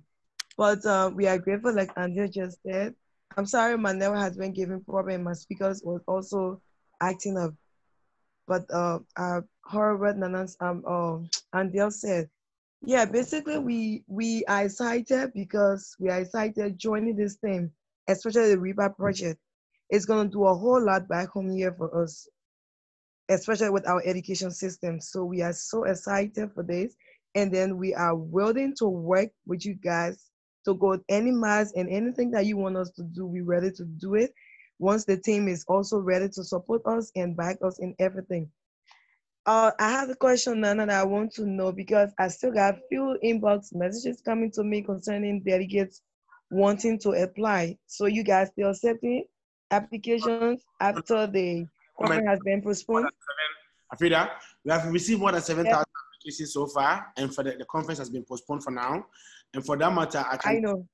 Speaker 6: But we are grateful, like Andrea just said. I'm sorry, my network has been giving problem. My speakers was also acting up. But I heard what Nana's Andrea said. Yeah, basically we are excited because we are excited joining this thing, especially the Reaper project. It's gonna do a whole lot back home here for us, especially with our education system. So we are so excited for this. And then we are willing to work with you guys to go any mass and anything that you want us to do, we're ready to do it. Once the team is also ready to support us and back us in everything. I have a question, Nana, that I want to know because I still got a few inbox messages coming to me concerning delegates wanting to apply. So you guys still accepting applications after the conference has been postponed?
Speaker 1: Afrida, we have received more than 7,000
Speaker 6: Yeah.
Speaker 1: applications so far, and for the conference has been postponed for now. And for that matter,
Speaker 6: I know.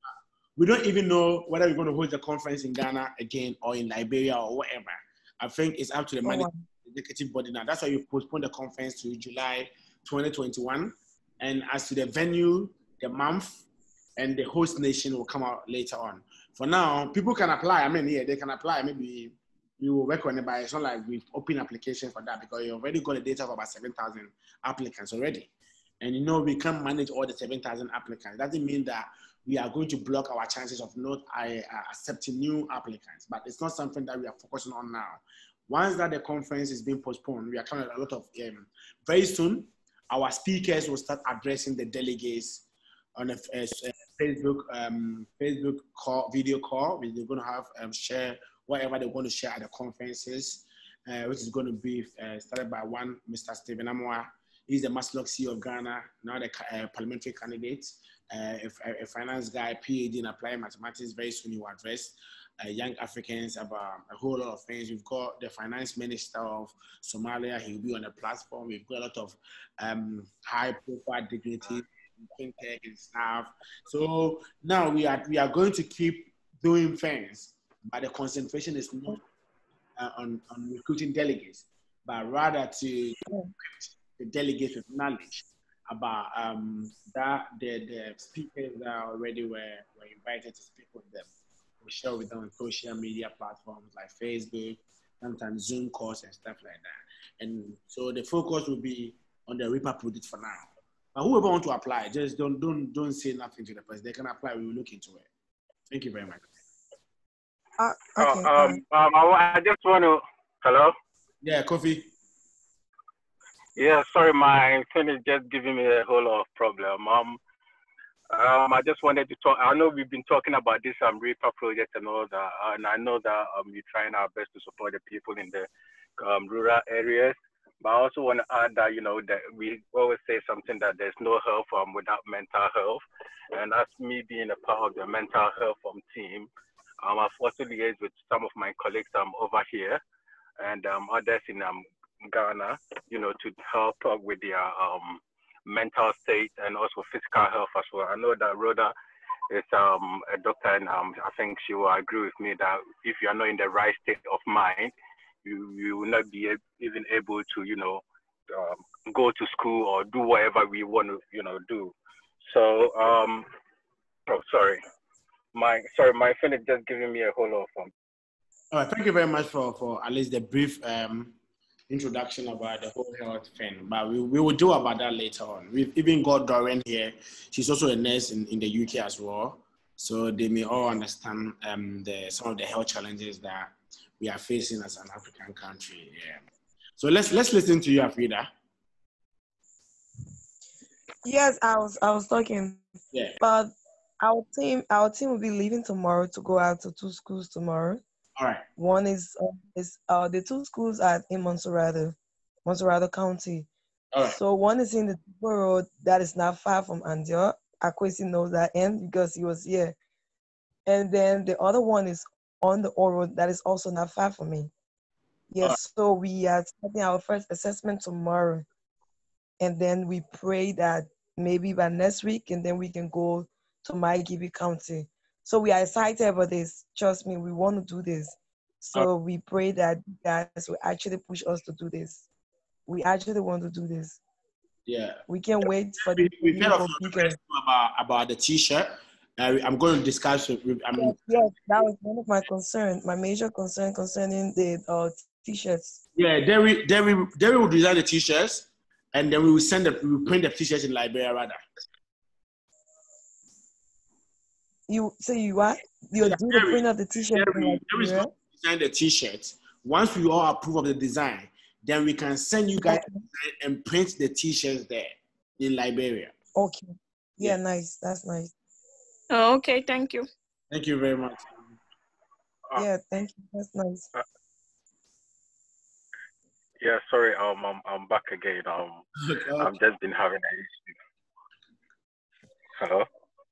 Speaker 1: we don't even know whether we're going to hold the conference in Ghana again or in Liberia or whatever. I think it's up to the executive body now. That's why you postponed the conference to July 2021. And as to the venue, the month, and the host nation will come out later on. For now, people can apply. I mean, yeah, they can apply. Maybe we will work on it, but it's not like we've opened application for that because you already got a data of about 7,000 applicants already. And you know, we can't manage all the 7,000 applicants. That doesn't mean that we are going to block our chances of not accepting new applicants, but it's not something that we are focusing on now. Once that the conference is being postponed, we are coming a lot of, very soon, our speakers will start addressing the delegates on a Facebook call, video call. They're going to have share whatever they're going to share at the conferences, which is going to be started by one Mr. Stephen Amoa. He's the Maslock CEO of Ghana, now the parliamentary candidate, a finance guy, PhD in applied mathematics. Very soon he will address young Africans about a whole lot of things. We've got the finance minister of Somalia. He'll be on the platform. We've got a lot of high-profile dignitaries, fintech and staff. So now we are going to keep doing things, but the concentration is not on recruiting delegates, but rather to the delegates with knowledge about that the speakers that already were invited to speak with them. We share with them on social media platforms like Facebook, sometimes Zoom calls and stuff like that. And so the focus will be on the Reaper project for now. But whoever want to apply, just don't say nothing to the person. They can apply. We will look into it. Thank you very much.
Speaker 6: Okay.
Speaker 7: I just want to. Hello.
Speaker 1: Yeah, Kofi.
Speaker 7: Yeah, sorry, my phone is just giving me a whole lot of problem. I just wanted to talk. I know we've been talking about this Reaper project and all that, and I know that we're trying our best to support the people in the rural areas. But I also want to add that that we always say something that there's no health without mental health, and that's me being a part of the mental health team. I've also liaised with some of my colleagues over here, and others in Ghana, to help with their mental state and also physical health as well. I know that Rhoda is a doctor, and I think she will agree with me that if you are not in the right state of mind, you will not be even able to, go to school or do whatever we want to, do. So, my friend is just giving me a whole lot of fun.
Speaker 1: All right, thank you very much for at least the brief introduction about the whole health thing. But we will do about that later on. We've even got Doreen here. She's also a nurse in the UK as well. So they may all understand some of the health challenges that we are facing as an African country. Yeah. So let's listen to you, Afrida.
Speaker 6: Yes, I was talking.
Speaker 1: Yeah.
Speaker 6: But our team will be leaving tomorrow to go out to 2 schools tomorrow.
Speaker 1: All right.
Speaker 6: One is the 2 schools are in Monserrado County.
Speaker 1: All right.
Speaker 6: So one is in the road that is not far from Andio. Akwesi knows that end because he was here. And then the other one is on the road that is also not far from me. Yes, right. So we are starting our first assessment tomorrow. And then we pray that maybe by next week, and then we can go to Maigibi County. So we are excited about this. Trust me, we want to do this. So we pray that you guys will actually push us to do this. We actually want to do this.
Speaker 1: Yeah.
Speaker 6: We can wait for the
Speaker 1: We've heard of
Speaker 6: for
Speaker 1: your
Speaker 6: speakers.
Speaker 1: about the T-shirt. I'm going to discuss it.
Speaker 6: Yes, that was one of my concerns. My major concern concerning the T-shirts.
Speaker 1: Yeah, Derry will design the T-shirts, and then we will print the T-shirts in Liberia rather.
Speaker 6: You what? You do the print of the T-shirt in
Speaker 1: Derry is
Speaker 6: Liberia?
Speaker 1: going to design the T-shirts. Once we all approve of the design, then we can send you guys and print the T-shirts there in Liberia.
Speaker 6: Okay. Yeah, nice. That's nice.
Speaker 5: Oh, okay, thank you.
Speaker 1: Thank you very much.
Speaker 6: Yeah, thank you. That's nice.
Speaker 7: Yeah, sorry, I'm back again. I've just been having an issue. Hello?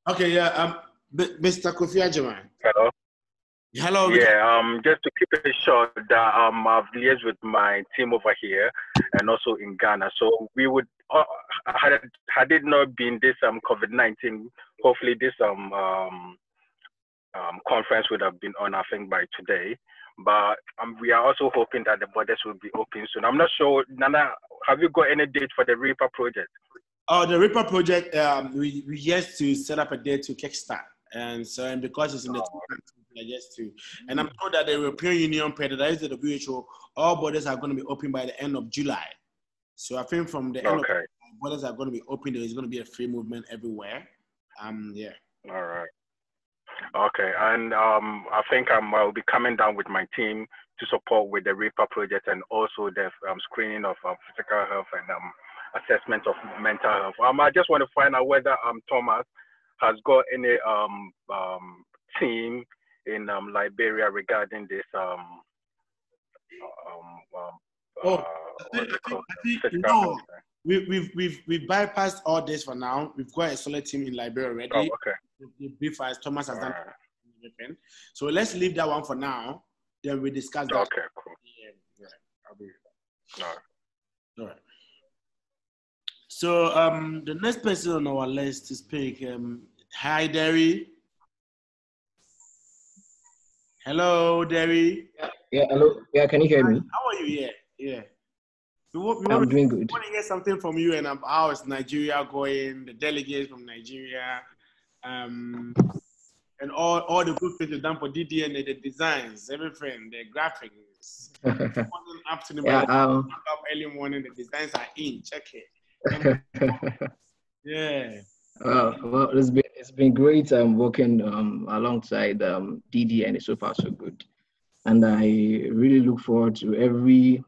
Speaker 1: Okay, yeah, Mr. Kofi Ajaman.
Speaker 7: Hello?
Speaker 1: Hello.
Speaker 7: Yeah, just to keep it short, that I've liaised with my team over here and also in Ghana. So we would, had it not been this COVID-19, hopefully this conference would have been on, I think, by today. But we are also hoping that the borders will be open soon. I'm not sure, Nana, have you got any date for the Reaper project?
Speaker 1: Oh, the Reaper project, we yet to set up a date to kickstart. And so, and because it's in the just to, and I'm told that the European Union, that is the WHO, all borders are going to be open by the end of July. So I think from the end of July, borders are going to be open. There is going to be a free movement everywhere. Yeah.
Speaker 7: All right. Okay, and I think I'll be coming down with my team to support with the Reaper project and also the screening of physical health and assessment of mental health. I just want to find out whether Thomas has got any team in Liberia regarding this
Speaker 1: we've bypassed all this for now. We've got a solid team in Liberia already.
Speaker 7: Oh, okay.
Speaker 1: The brief as Thomas has done. So let's leave that one for now. Then we discuss that.
Speaker 7: Okay, cool.
Speaker 1: Yeah, I'll be.
Speaker 7: All
Speaker 1: right. So the next person on our list to speak, hi Derry. Hello, Derry.
Speaker 8: Yeah, hello. Yeah, can you hear me?
Speaker 1: How are you? Yeah.
Speaker 8: I'm doing good.
Speaker 1: We want to hear something from you and how is Nigeria going, the delegates from Nigeria, and all the good things you've done for DDNA, the designs, everything, the graphics. Up to the up early morning, the designs are in. Check it. Yeah.
Speaker 8: Well, it's been great working alongside DDNA. So far, so good, and I really look forward to every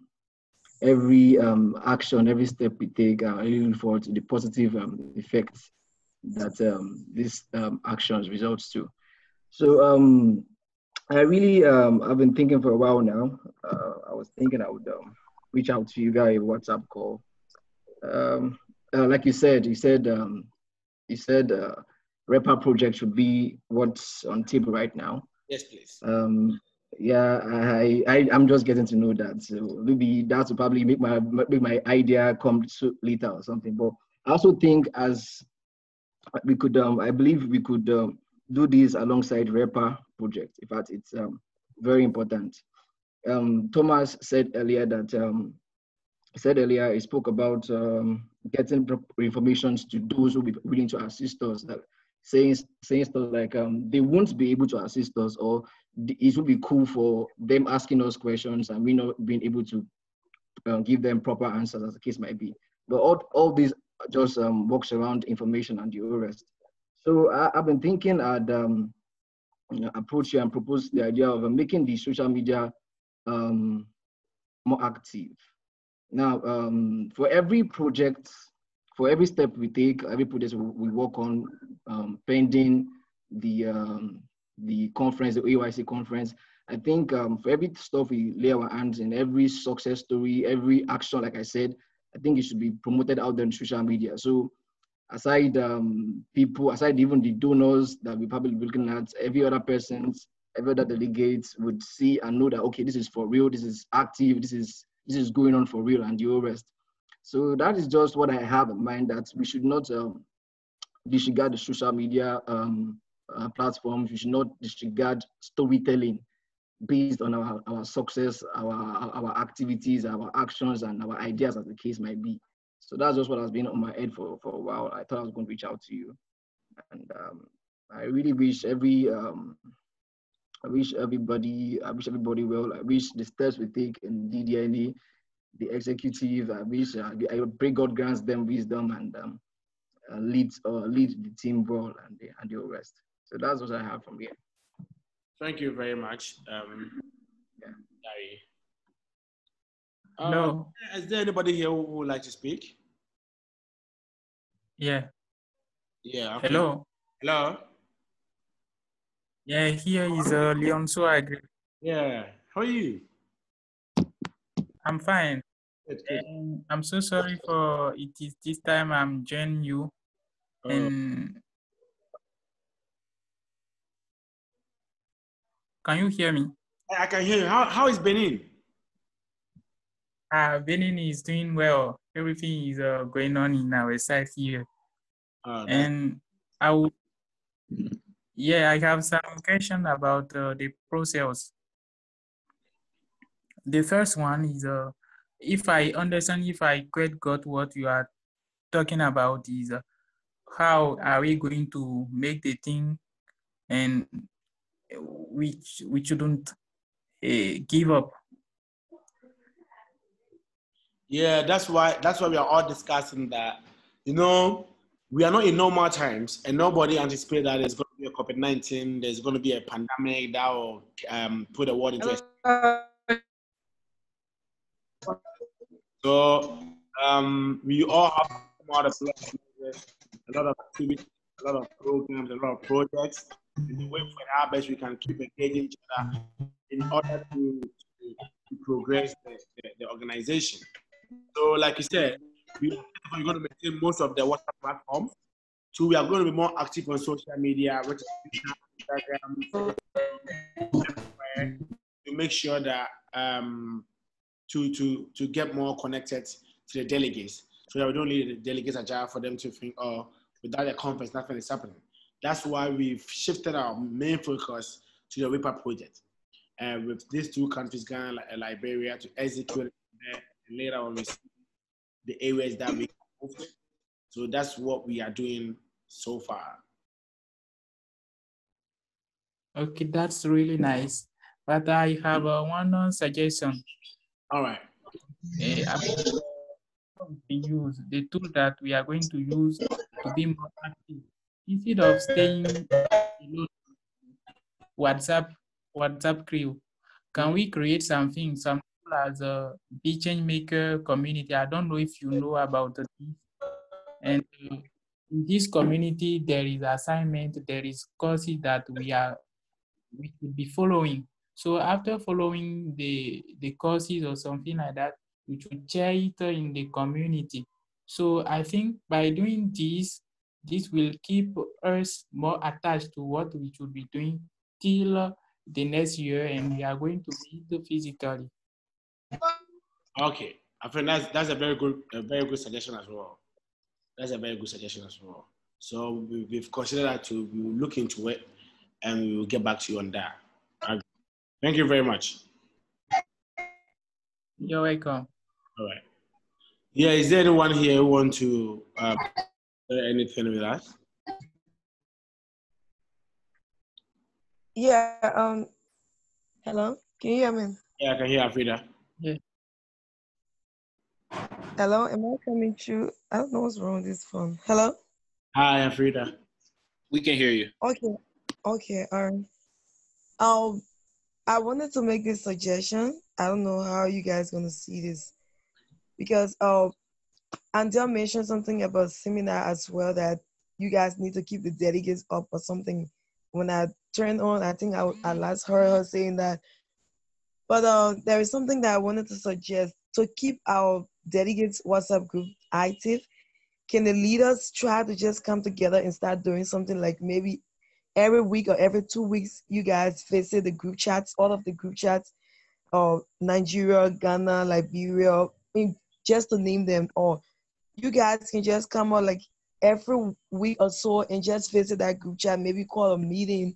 Speaker 8: action, every step we take. I really look forward to the positive effects that these actions results to. So I really I've been thinking for a while now. I was thinking I would reach out to you guys, WhatsApp call. Like you said, Reaper project should be what's on table right now.
Speaker 1: Yes, please.
Speaker 8: Yeah, I'm just getting to know that. So maybe that will probably make my idea come later or something. But I also think as we could, I believe we could do this alongside Reaper project. In fact, it's very important. Thomas said earlier that he spoke about getting information to those who will be willing to assist us. That saying stuff like they won't be able to assist us, or it would be cool for them asking us questions and we not being able to give them proper answers, as the case might be. But all these just works around information and the rest. So I've been thinking I'd approach you and propose the idea of making the social media more active. Now, for every project, for every step we take, every project we work on, pending the conference, the AYC conference, I think for every stuff we lay our hands in, every success story, every action, like I said, I think it should be promoted out there on social media. So aside aside even the donors that we probably be looking at, every other delegates would see and know that, okay, this is for real, this is active, this is going on for real, and the rest. So that is just what I have in mind, that we should not disregard the social media platforms. We should not disregard storytelling based on our success, our activities, our actions, and our ideas, as the case might be. So that's just what has been on my head for a while. I thought I was going to reach out to you. And I really wish everybody well. I wish the steps we take in DDNA, the executive, I wish I pray God grants them wisdom and lead the team well and the rest. So that's what I have from here.
Speaker 1: Thank you very much, Gary.
Speaker 9: No.
Speaker 1: Is there anybody here who would like to speak?
Speaker 9: Yeah.
Speaker 1: Yeah. Okay.
Speaker 9: Hello.
Speaker 1: Hello.
Speaker 9: Yeah, here is Leon. So I agree.
Speaker 1: Yeah. How are you?
Speaker 9: I'm fine.
Speaker 1: Good, good.
Speaker 9: And I'm so sorry for it. Is this time I'm joining you, and can you hear me?
Speaker 1: I can hear you. How is Benin?
Speaker 9: Benin is doing well. Everything is going on in our side here. And I have some question about the process. The first one is, if I quite got what you are talking about, is how are we going to make the thing, and we shouldn't give up.
Speaker 1: Yeah, that's why we are all discussing that. You know, we are not in normal times, and nobody anticipates that there's going to be a COVID-19, there's going to be a pandemic that will put the world into a... So we all have to come out of a lot of activities, a lot of programs, a lot of projects, and the way for our best we can keep engaging each other in order to progress the organization. So, like you said, we're going to maintain most of the WhatsApp platforms. So we are going to be more active on social media, which is Instagram, to make sure that to get more connected to the delegates, so that we don't leave the delegates agile for them to think, oh, without a conference, nothing is happening. That's why we've shifted our main focus to the WIPA project, with these two countries, Ghana and Liberia, to execute it, and later on we see the areas that we moved. So that's what we are doing so far.
Speaker 9: Okay, that's really nice. But I have one suggestion.
Speaker 1: All right.
Speaker 9: The tool that we are going to use to be more active, instead of staying alone, WhatsApp crew, can we create something as a big change maker community? I don't know if you know about this. And in this community, there is assignment, there is courses that we should be following. So after following the courses or something like that, we should share it in the community. So I think by doing this will keep us more attached to what we should be doing till the next year, and we are going to meet physically.
Speaker 1: Okay, I think that's a very good suggestion as well. That's a very good suggestion as well. So we've considered that we will look into it, and we will get back to you on that. Thank you very much.
Speaker 9: You're welcome.
Speaker 1: All right. Yeah, is there anyone here who want to say anything with us?
Speaker 6: Yeah. Hello. Can you hear me?
Speaker 1: Yeah, I can hear Afrida.
Speaker 9: Yeah.
Speaker 6: Hello. Am I coming through? I don't know what's wrong with this phone. Hello.
Speaker 1: Hi, Afrida.
Speaker 2: We can hear you.
Speaker 6: Okay. Okay. All right. I wanted to make this suggestion. I don't know how you guys gonna see this, because Andrea mentioned something about seminar as well, that you guys need to keep the delegates up or something. When I turned on, I think I last heard her saying that. But there is something that I wanted to suggest to keep our delegates WhatsApp group active. Can the leaders try to just come together and start doing something like maybe every week or every 2 weeks, you guys visit the group chats, all of the group chats, Nigeria, Ghana, Liberia, I mean, just to name them, or you guys can just come out like every week or so and just visit that group chat, maybe call a meeting.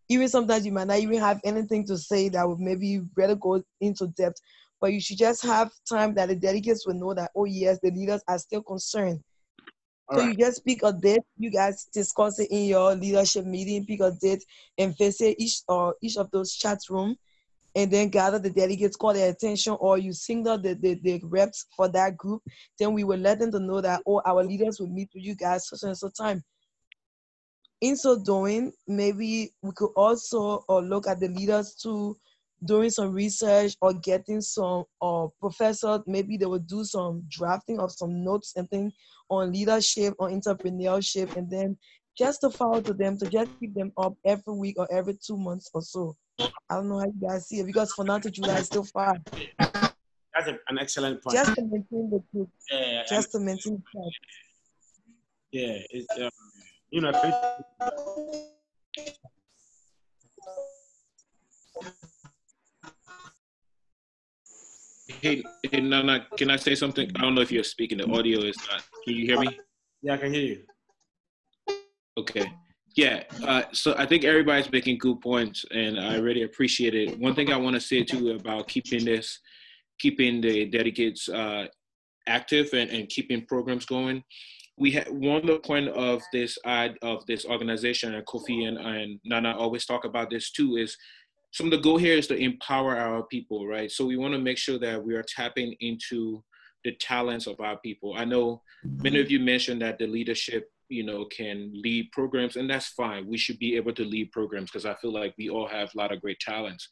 Speaker 6: Even sometimes you might not even have anything to say that would maybe rather go into depth, but you should just have time that the delegates will know that, oh yes, the leaders are still concerned. So you just pick a date, you guys discuss it in your leadership meeting, pick a date and visit each of those chat rooms, and then gather the delegates, call their attention, or you single the reps for that group. Then we will let them to know that, oh, our leaders will meet with you guys such and such time. In so doing, maybe we could also look at the leaders too, doing some research or getting some professors, maybe they will do some drafting of some notes and things on leadership, on entrepreneurship, and then just to follow to them, to just keep them up every week or every 2 months or so. I don't know how you guys see it, because for now to July is still far.
Speaker 1: That's an excellent point.
Speaker 6: Just to maintain the group.
Speaker 1: Yeah,
Speaker 6: just to maintain the
Speaker 1: yeah, it's you know.
Speaker 2: Hey, Nana, can I say something? I don't know if you're speaking. The audio is not. Can you hear me?
Speaker 1: Yeah, I can hear you.
Speaker 2: Okay. Yeah. So I think everybody's making good points, and I really appreciate it. One thing I want to say too about keeping the delegates active and keeping programs going. We had one of the point of this organization, and Kofi and Nana always talk about this too, is some of the goal here is to empower our people, right? So we want to make sure that we are tapping into the talents of our people. I know many of you mentioned that the leadership, can lead programs, and that's fine. We should be able to lead programs because I feel like we all have a lot of great talents.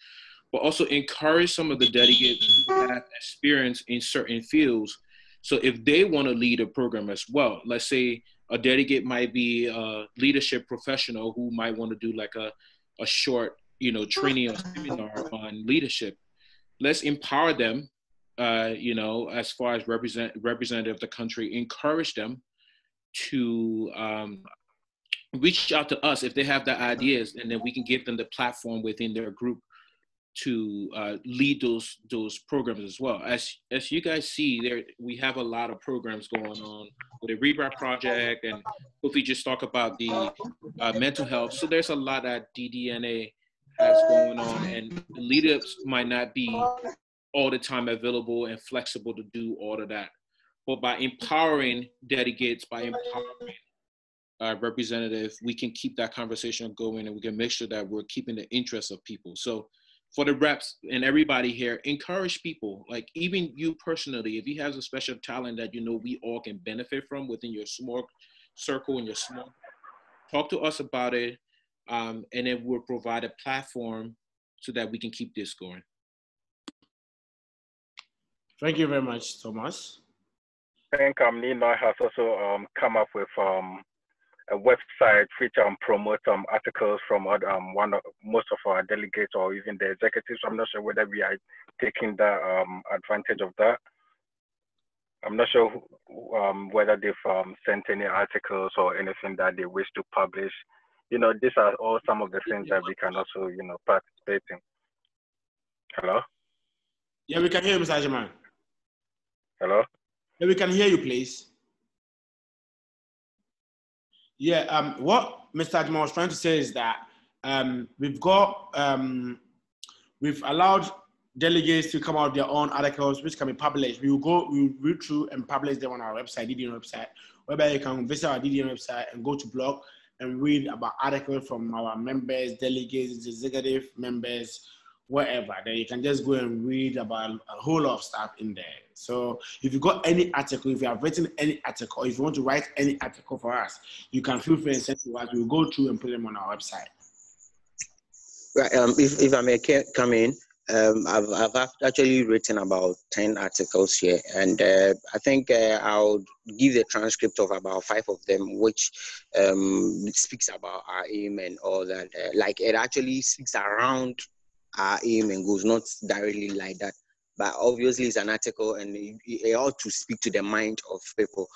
Speaker 2: But also encourage some of the delegates who have experience in certain fields. So if they want to lead a program as well, let's say a delegate might be a leadership professional who might want to do like a short, training or seminar on leadership. Let's empower them, as far as representative of the country, encourage them to reach out to us if they have the ideas, and then we can give them the platform within their group to lead those programs as well. As you guys see, we have a lot of programs going on with the Rewrite Project, and if we just talk about the mental health. So there's a lot that DDNA has going on, and the leaders might not be all the time available and flexible to do all of that. But by empowering delegates, by empowering representatives, we can keep that conversation going, and we can make sure that we're keeping the interests of people. So for the reps and everybody here, encourage people, like even you personally, if you have a special talent that we all can benefit from within your small circle and your small, talk to us about it, and then we'll provide a platform so that we can keep this going.
Speaker 1: Thank you very much, Thomas.
Speaker 7: I think Nina has also come up with a website which promotes articles from most of our delegates or even the executives. I'm not sure whether we are taking the advantage of that. I'm not sure whether they've sent any articles or anything that they wish to publish. These are all some of the things that we can also, participate in. Hello?
Speaker 1: Yeah, we can hear you, Mr. Acheampong.
Speaker 7: Hello?
Speaker 1: Yeah, we can hear you, please. Yeah, what Mr. Acheampong was trying to say is that we've allowed delegates to come out with their own articles, which can be published. We will read through and publish them on our website, DDNA website, whereby you can visit our DDNA website and go to blog and read about articles from our members, delegates, executive members, wherever. Then you can just go and read about a whole lot of stuff in there. So if you got any article, if you have written any article, or if you want to write any article for us, you can feel free and send to us. We'll go through and put them on our website.
Speaker 3: Right. If I may come in, I've actually written about 10 articles here, and I think I'll give the transcript of about 5 of them, which speaks about our aim and all that. Like it actually speaks around our aim and goals, not directly like that. But obviously it's an article and it ought to speak to the mind of people.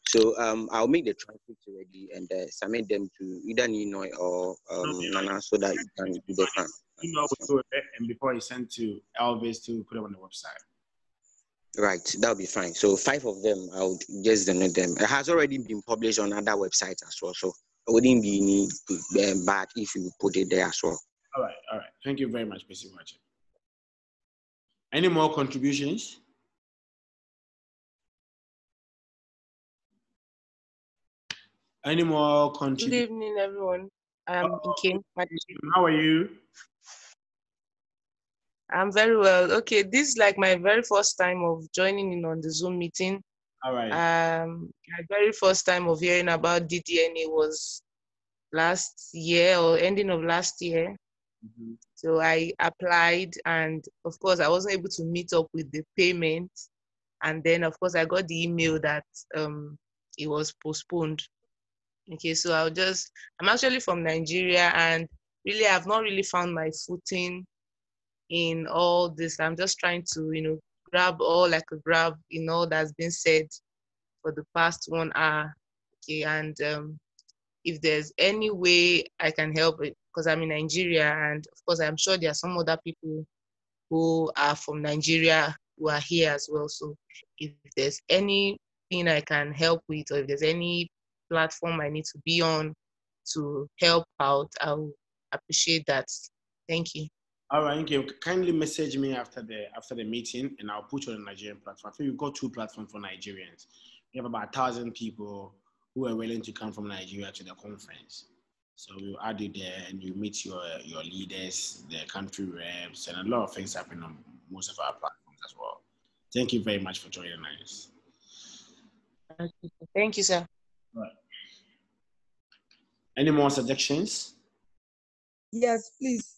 Speaker 3: So I'll make the transcripts ready and submit them to either Ninoy or Nana so that you can do the plan.
Speaker 1: And before you send to Elvis to put them on the website.
Speaker 3: Right, that'll be fine. So 5 of them, I'll just denote them. It has already been published on other websites as well. So it wouldn't be bad if you put it there as well.
Speaker 1: All right. Thank you very much, Mr. Machi. Any more contributions? Any more
Speaker 10: Good
Speaker 1: contributions?
Speaker 10: evening, everyone. Nkem.
Speaker 1: How are you?
Speaker 10: I'm very well. Okay, this is like my very first time of joining in on the Zoom meeting.
Speaker 1: All right.
Speaker 10: My very first time of hearing about DDNA was last year or ending of last year.
Speaker 1: Mm-hmm.
Speaker 10: So I applied, and of course, I wasn't able to meet up with the payment. And then, of course, I got the email that it was postponed. Okay, so I'm actually from Nigeria, and really, I've not really found my footing in all this. I'm just trying to, grab all I could grab in all that's been said for the past 1 hour. Okay, and if there's any way I can help it, because I'm in Nigeria, and of course, I'm sure there are some other people who are from Nigeria who are here as well. So if there's anything I can help with, or if there's any platform I need to be on to help out, I'll appreciate that. Thank you.
Speaker 1: All right, okay. Kindly message me after the meeting, and I'll put you on the Nigerian platform. I think we've got 2 platforms for Nigerians. We have about 1,000 people who are willing to come from Nigeria to the conference. So we'll add you there, and you meet your leaders, the country reps, and a lot of things happen on most of our platforms as well. Thank you very much for joining us.
Speaker 10: Thank you, sir.
Speaker 1: Right. Any more suggestions?
Speaker 6: Yes, please.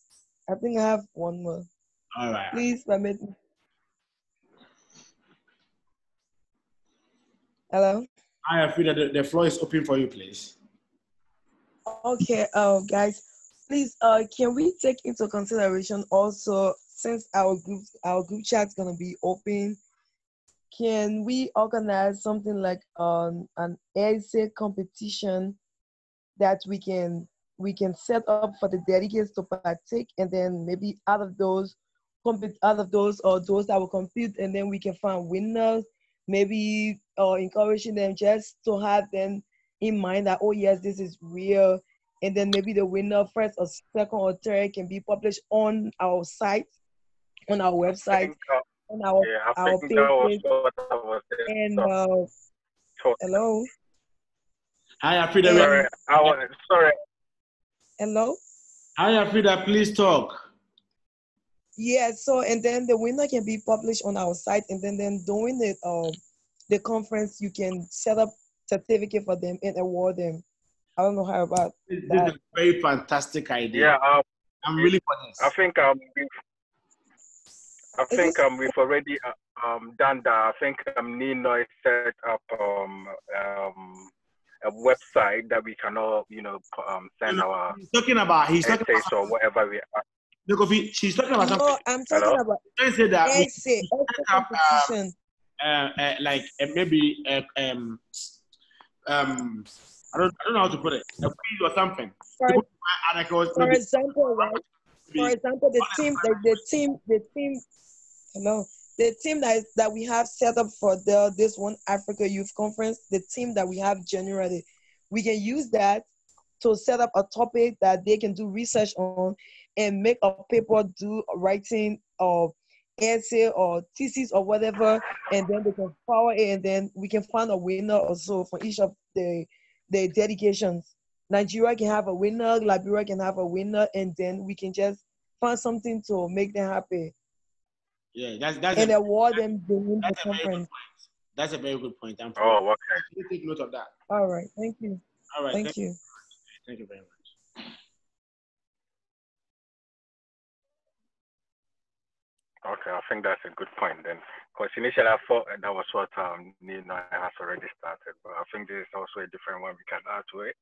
Speaker 6: I think I have one more.
Speaker 1: All right.
Speaker 6: Please permit me. Hello?
Speaker 1: I feel that the floor is open for you, please.
Speaker 6: Okay, guys, please, can we take into consideration also, since our group chat is gonna be open, can we organize something like an essay competition that we can set up for the delegates to partake, and then maybe out of those or those that will compete, and then we can find winners, maybe encouraging them just to have them in mind that, oh yes, this is real, and then maybe the winner first or second or third can be published on our site, on our website, on our
Speaker 7: think that was
Speaker 6: page.
Speaker 7: what I was saying.
Speaker 6: And hello.
Speaker 1: Hi, Afrida.
Speaker 7: Sorry.
Speaker 6: Hello.
Speaker 1: Hi, Afrida. Please talk.
Speaker 6: Yeah. So, and then the winner can be published on our site, and then during the conference, you can set up certificate for them and award them. I don't know how about
Speaker 1: this
Speaker 6: that.
Speaker 1: is a very fantastic idea.
Speaker 7: Yeah.
Speaker 1: I'm really for this.
Speaker 7: I think we've already done that. I think Nino set up a website that we can all send our
Speaker 1: he's talking about
Speaker 7: or whatever we are.
Speaker 1: Look, she's talking about something.
Speaker 6: No, I'm talking about
Speaker 1: say that
Speaker 6: essay competition.
Speaker 1: Maybe I don't know how to put it, a quiz or something.
Speaker 6: For example, right? For example, the team that we have set up for this One Africa Youth Conference, the team that we have generated, we can use that to set up a topic that they can do research on and make a paper, do writing or essay or thesis or whatever, and then they can forward it, and then we can find a winner or so for each of the dedications. Nigeria can have a winner, Liberia can have a winner, and then we can just find something to make them happy.
Speaker 1: Yeah, that's
Speaker 6: and award them during the conference.
Speaker 1: That's a very good point.
Speaker 7: Okay.
Speaker 1: Take note of that.
Speaker 6: All right, thank you.
Speaker 1: All right,
Speaker 6: thank you.
Speaker 1: Thank you very much.
Speaker 7: Okay, I think that's a good point then. Because initially I thought that was what Nina has already started, but I think this is also a different one we can add to it.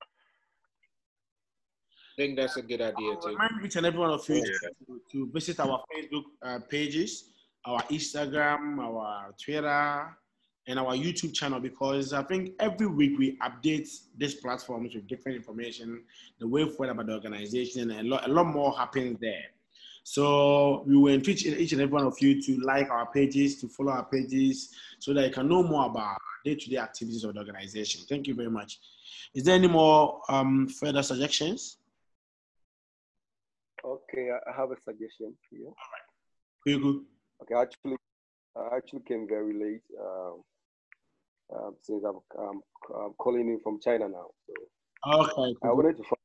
Speaker 2: I think that's a good idea too.
Speaker 1: Remind each and every one of you to visit our Facebook pages, our Instagram, our Twitter, and our YouTube channel, because I think every week we update these platforms with different information, the way forward about the organization, and a lot more happens there. So we will invite each and every one of you to like our pages, to follow our pages, so that you can know more about day-to-day activities of the organization. Thank you very much. Is there any more further suggestions?
Speaker 11: Okay, I have a suggestion for you.
Speaker 1: All right.
Speaker 11: Okay, I actually came very late since I'm calling in from China now. So
Speaker 1: Okay.
Speaker 11: I wanted to find,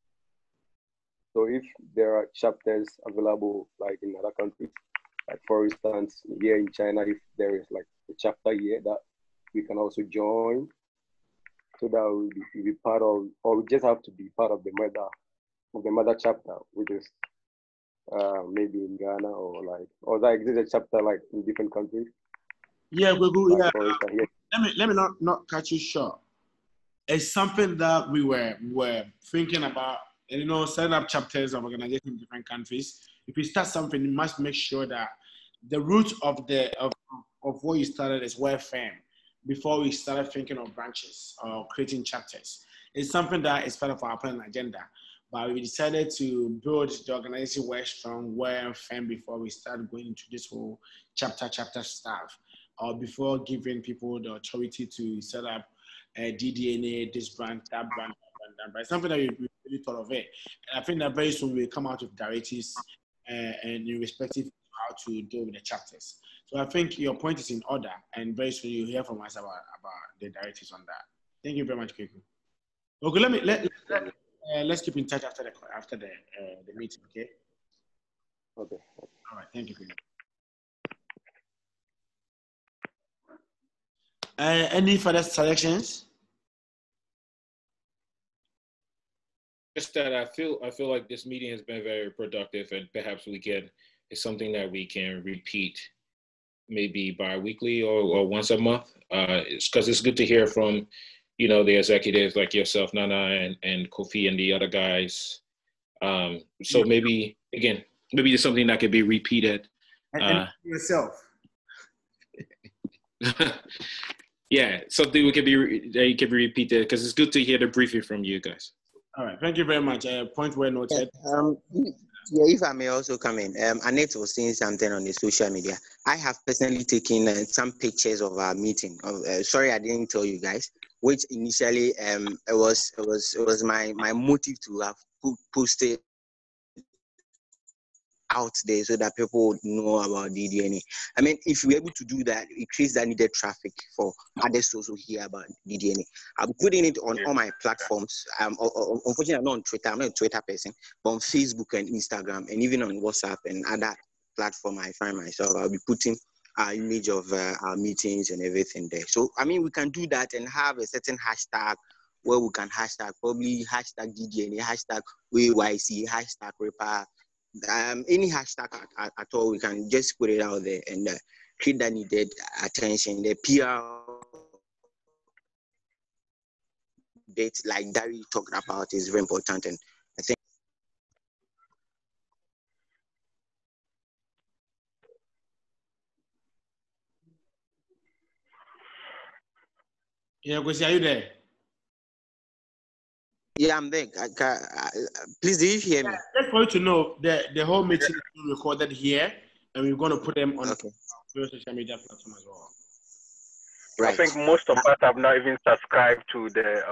Speaker 11: so if there are chapters available like in other countries, like for instance, here in China, if there is like a chapter here that we can also join, so that we'll be part of, or we just have to be part of the mother chapter, which is maybe in Ghana or that exists a chapter like in different countries.
Speaker 1: Yeah,
Speaker 11: like,
Speaker 1: yeah. Let me not cut you short. It's something that we were thinking about, and setting up chapters of organizations in different countries. If you start something, you must make sure that the root of what you started is well firm before we started thinking of branches or creating chapters. It's something that is part of our plan agenda, but we decided to build the organization well strong, well firm before we start going into this whole chapter stuff, or before giving people the authority to set up DDNA, this brand, that brand, that brand. But it's something that we really thought of it. And I think that very soon we'll come out with directives and irrespective of how to deal with the chapters. So I think your point is in order, and very soon you'll hear from us about the directives on that. Thank you very much, Kiko. Okay, let's keep in touch after the meeting, okay?
Speaker 11: Okay.
Speaker 1: All right, thank you, Kiko. Any further suggestions?
Speaker 2: Just that I feel like this meeting has been very productive, and perhaps it's something that we can repeat maybe bi-weekly or once a month. Because it's good to hear from, the executives like yourself, Nana, and Kofi and the other guys. So maybe there's something that could be repeated.
Speaker 1: And yourself.
Speaker 2: Yeah, something that you can be repeated, because it's good to hear the briefing from you guys.
Speaker 1: All right, thank you very much. Point well noted.
Speaker 3: Yeah, if I may also come in, Annette was saying something on the social media. I have personally taken some pictures of our meeting. Sorry, I didn't tell you guys. Which initially it was my motive to have posted out there so that people would know about DDNA. I mean, if we're able to do that, it creates that needed traffic for others to also hear about DDNA. I'm putting it on all my platforms. Unfortunately, I'm not on Twitter. I'm not a Twitter person, but on Facebook and Instagram, and even on WhatsApp and other platform I find myself, I'll be putting our image of our meetings and everything there. So, I mean, we can do that and have a certain hashtag where we can probably hashtag DDNA, hashtag WYC, hashtag REPA, any hashtag at all. We can just put it out there and create that needed attention. The PR bit, like Dari talked about, is very important, and I think.
Speaker 1: Yeah, Kwesi, are you there?
Speaker 3: Yeah, I'm there. Please, do you hear me?
Speaker 1: Just for you to know, the whole meeting is being recorded here, and we're going to put them on social media platform as well.
Speaker 3: Right.
Speaker 7: I think most of us have not even subscribed to the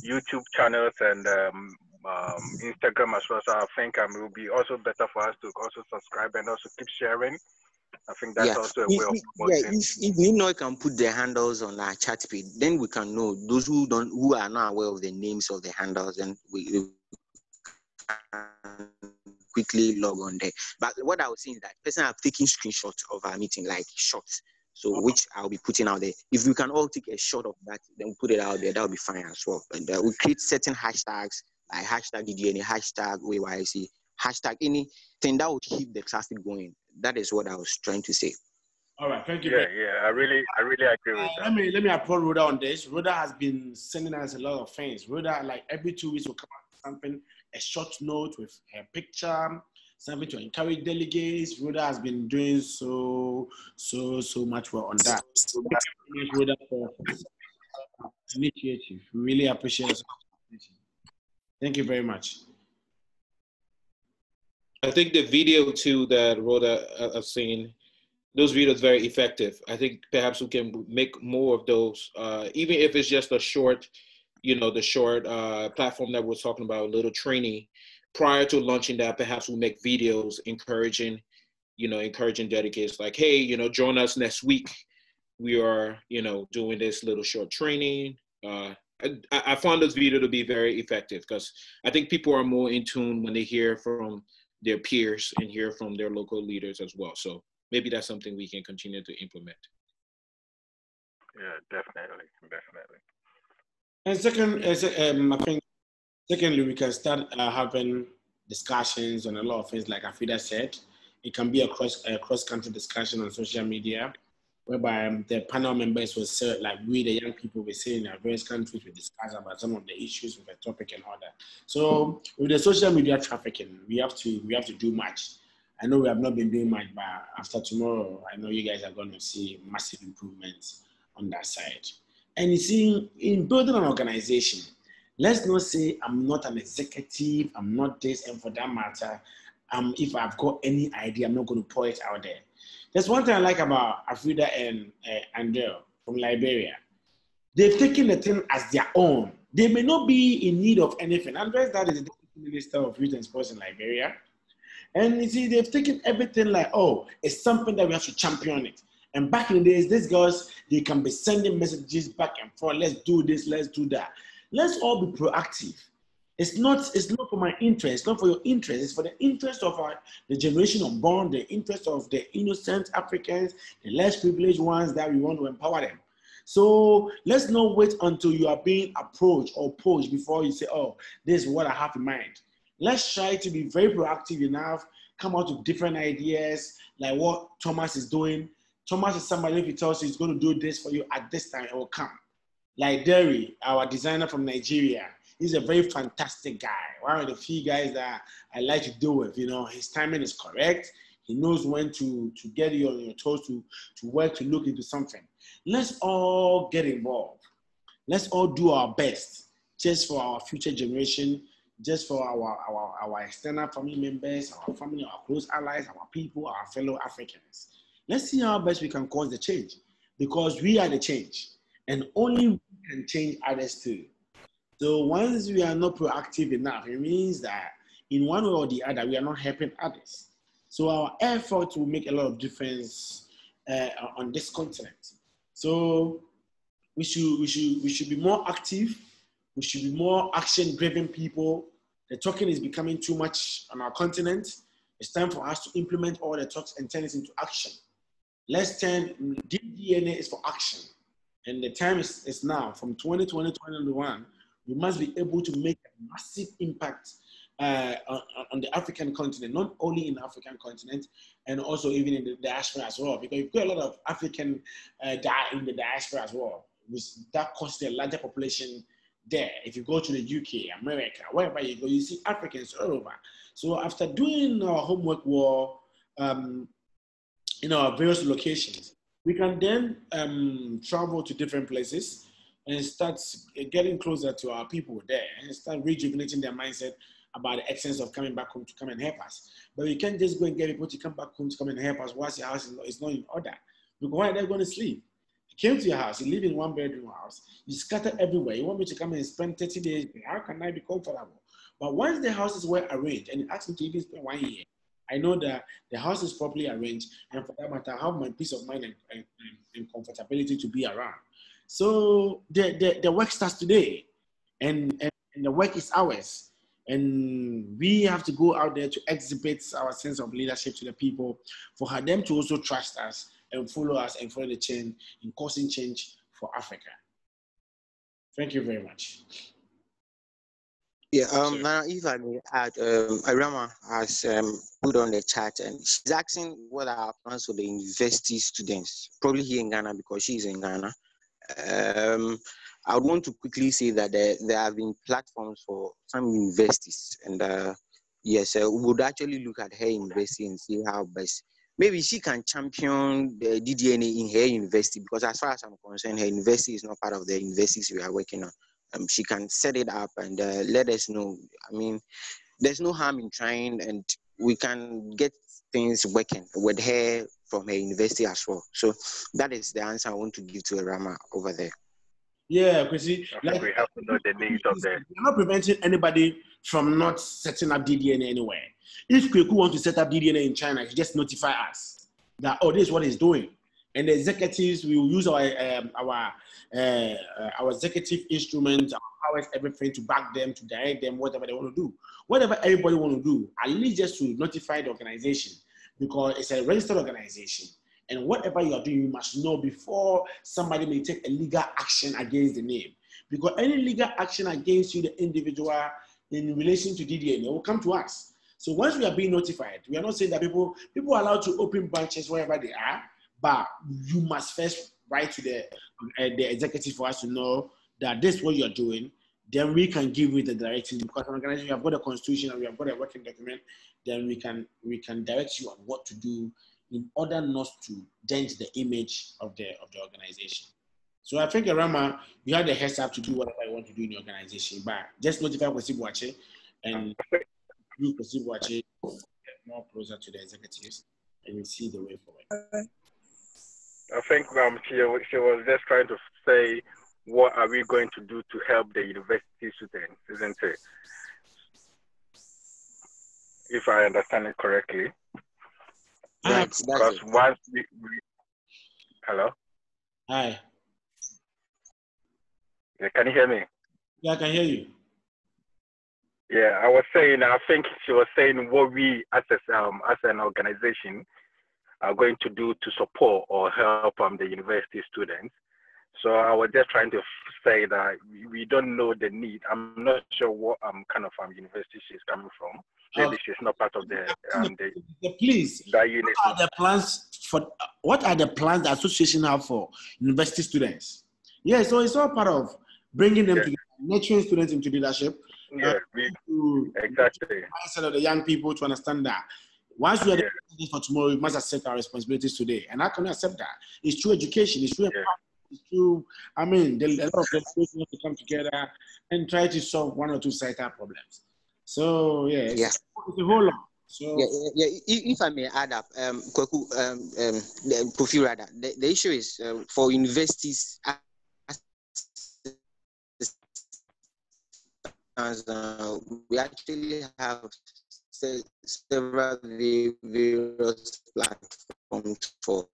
Speaker 7: YouTube channels and Instagram as well. So I think it will be also better for us to also subscribe and also keep sharing. I think that's also a way of promoting.
Speaker 3: If you can put the handles on our chat page, then we can know those who are not aware of the names of the handles, and we can quickly log on there. But what I was saying is that person have taken screenshots of our meeting, like shots, so which I'll be putting out there. If we can all take a shot of that, then we put it out there, that'll be fine as well. And we create certain hashtags, like hashtag DDNA, hashtag WYC, hashtag anything that would keep the traffic going. That is what I was trying to say.
Speaker 1: All right, thank you.
Speaker 7: Yeah, I really agree with that.
Speaker 1: Let me applaud Rhoda on this. Rhoda has been sending us a lot of things. Rhoda, like every 2 weeks, will come out with something, a short note with her picture, something to encourage delegates. Rhoda has been doing so much well on that. So thank you very much, Rhoda, for initiative. We really appreciate it. Thank you very much.
Speaker 2: I think the video too that Rhoda I've seen, those videos very effective. I think perhaps we can make more of those, even if it's just a short, the short platform that we're talking about, a little training. Prior to launching that, perhaps we'll make videos encouraging, encouraging delegates like, hey, join us next week. We are, doing this little short training. I found this video to be very effective because I think people are more in tune when they hear from their peers and hear from their local leaders as well. So maybe that's something we can continue to implement.
Speaker 7: Yeah, definitely.
Speaker 1: And second, I think, secondly, we can start having discussions on a lot of things, like Afida said. It can be a cross-country discussion on social media, whereby the panel members will say, like we, the young people, we say in our various countries, we discuss about some of the issues with the topic and all that. So with the social media trafficking, we have to do much. I know we have not been doing much, but after tomorrow, I know you guys are going to see massive improvements on that side. And you see, in building an organization, let's not say I'm not an executive, I'm not this, and for that matter, if I've got any idea, I'm not going to pour it out there. There's one thing I like about Afrida and Andrea from Liberia. They've taken the thing as their own. They may not be in need of anything. Andrea's dad is the Deputy Minister of Youth and Sports in Liberia. And you see, they've taken everything like, oh, it's something that we have to champion it. And back in the days, these girls, they can be sending messages back and forth. Let's do this, let's do that. Let's all be proactive. It's not for my interest, it's not for your interest, it's for the interest of the generation unborn, the interest of the innocent Africans, the less privileged ones that we want to empower them. So let's not wait until you are being approached or pushed before you say, oh, this is what I have in mind. Let's try to be very proactive enough, come out with different ideas, like what Thomas is doing. Thomas is somebody, if he tells you he's going to do this for you at this time, it will come. Like Derry, our designer from Nigeria, he's a very fantastic guy. One of the few guys that I like to deal with. His timing is correct. He knows when to get you on your toes, to work, to look into something. Let's all get involved. Let's all do our best just for our future generation, just for our external family members, our family, our close allies, our people, our fellow Africans. Let's see how best we can cause the change, because we are the change, and only we can change others too. So once we are not proactive enough, it means that in one way or the other, we are not helping others. So our effort will make a lot of difference on this continent. So we should be more active. We should be more action-driven people. The talking is becoming too much on our continent. It's time for us to implement all the talks and turn it into action. DDNA is for action. And the time is now, from 2020 to 2021, we must be able to make a massive impact on the African continent, not only in the African continent, and also even in the diaspora as well, because you've got a lot of African in the diaspora as well, that causes a larger population there. If you go to the UK, America, wherever you go, you see Africans all over. So after doing our homework in our various locations, we can then travel to different places and start getting closer to our people there and start rejuvenating their mindset about the essence of coming back home to come and help us. But you can't just go and get people to come back home to come and help us once your house is not in order. Because why are they going to sleep? You came to your house, you live in one bedroom house, you scatter everywhere. You want me to come and spend 30 days, how can I be comfortable? But once the houses were arranged, and you ask me to even spend 1 year, I know that the house is properly arranged, and for that matter, I have my peace of mind and comfortability to be around. So the work starts today, and the work is ours. And we have to go out there to exhibit our sense of leadership to the people, for them to also trust us and follow us and follow the chain in causing change for Africa. Thank you very much.
Speaker 3: Yeah, now if I may add, Irama has put on the chat and she's asking what are our plans for the university students, probably here in Ghana because she's in Ghana. I would want to quickly say that there have been platforms for some universities, and yes, we would actually look at her university and see how best. Maybe she can champion the DDNA in her university, because as far as I'm concerned, her university is not part of the universities we are working on. She can set it up and let us know. I mean, there's no harm in trying, and we can get things working with her from her university as well. So that is the answer I want to give to Rama over there.
Speaker 1: Yeah, because see,
Speaker 7: I think we have to know the need of the.
Speaker 1: We're not preventing anybody from not setting up DDNA anywhere. If Kweku wants to set up DDNA in China, he just notify us that, oh, this is what he's doing. And the executives will use our executive instruments, our powers, everything to back them, to direct them, whatever they want to do. Whatever everybody want to do, at least just to notify the organization, because it's a registered organization. And whatever you are doing, you must know before somebody may take a legal action against the name. Because any legal action against you, the individual, in relation to DDNA, will come to us. So once we are being notified, we are not saying that people are allowed to open branches wherever they are, but you must first write to the executive for us to know that this is what you are doing. Then we can give you the direction, because an organization, we have got a constitution and we have got a working document. Then we can direct you on what to do in order not to dent the image of the organization. So I think, Rama, you had the heads up to do whatever you want to do in the organization, but just notify Kwesibuache and you Kwesibuache get more closer to the executives and you see the way forward.
Speaker 7: I think she was just trying to say, what are we going to do to help the university students, isn't it? If I understand it correctly.
Speaker 3: Right.
Speaker 7: Because once we hello?
Speaker 1: Hi.
Speaker 7: Yeah, can you hear me?
Speaker 1: Yeah, I can hear you.
Speaker 7: Yeah, I was saying, I think she was saying what we as an organization are going to do to support or help the university students. So I was just trying to say that we don't know the need. I'm not sure what kind of university she's coming from. Maybe she's not part of the
Speaker 1: please.
Speaker 7: That unit.
Speaker 1: What are the plans the association have for university students? Yeah, so it's all part of bringing them together, nurturing students into leadership.
Speaker 7: Yeah, exactly.
Speaker 1: Mindset of the young people to understand that once we are this for tomorrow, we must accept our responsibilities today. And how can we accept that? It's through education. It's through it's through. I mean, a lot of the schools have to come together and try to solve one or two societal problems. So it's a whole lot. So
Speaker 3: If I may add up, Kweku, Profi rather, the issue is for universities. We actually have several various platforms for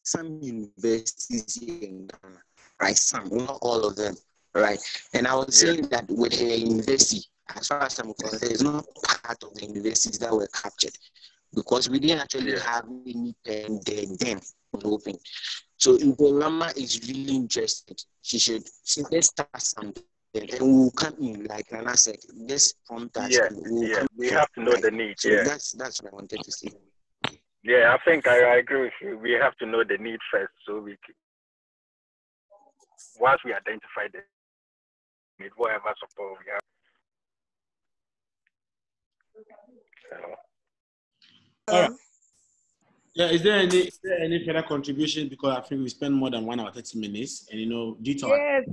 Speaker 3: some universities in Ghana, right? Some, not all of them, right? And I was saying that with a university, as far as I'm concerned, there is no part of the universities that were captured because we didn't actually have any pen there then open. So if the Rama is really interested, let's start something. And we'll come in, like Nana said, just prompt us.
Speaker 7: We have to know the need.
Speaker 3: So that's what I wanted to say.
Speaker 7: Yeah, I think I agree with you. We have to know the need first, so we can, once we identify the need, whatever support we have.
Speaker 1: All right. Yeah, is there any further contribution? Because I think we spent more than 1 hour 30 minutes, and due to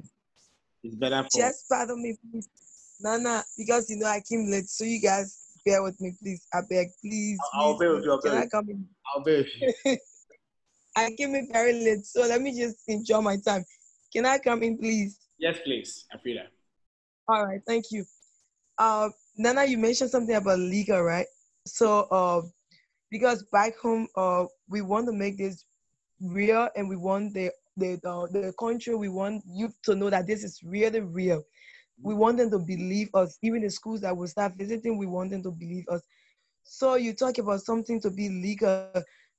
Speaker 1: it's better for.
Speaker 6: Just pardon me, please, Nana, because I came late, so you guys bear with me, please. I beg, please.
Speaker 1: I'll bear with you.
Speaker 6: Can I come in?
Speaker 1: I'll bear with you.
Speaker 6: I came in very late, so let me just enjoy my time. Can I come in, please?
Speaker 1: Yes, please. I feel that.
Speaker 6: All right, thank you. Nana, you mentioned something about legal, right? So, because back home, we want to make this real, and we want the country, we want youth to know that this is really real. We want them to believe us. Even the schools that will start visiting, we want them to believe us. So you talk about something to be legal.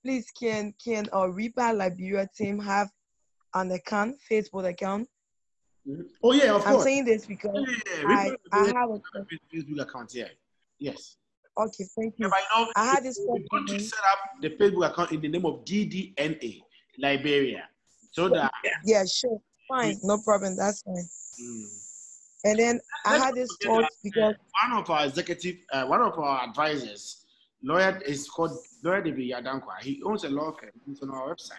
Speaker 6: Please, can REPA Liberia team have an account, Facebook account?
Speaker 1: Oh yeah, of course.
Speaker 6: I'm saying this because I have a
Speaker 1: Facebook account. Yeah. Yes.
Speaker 6: Okay, thank you.
Speaker 1: Yeah,
Speaker 6: I had this
Speaker 1: we're going to set up the Facebook account in the name of DDNA Liberia, so that
Speaker 6: sure, fine, no problem, that's fine. And then I had this thought because
Speaker 1: one of our advisors, lawyer, is called Lawyer David Yadankwa. He owns a law firm. It's on our website.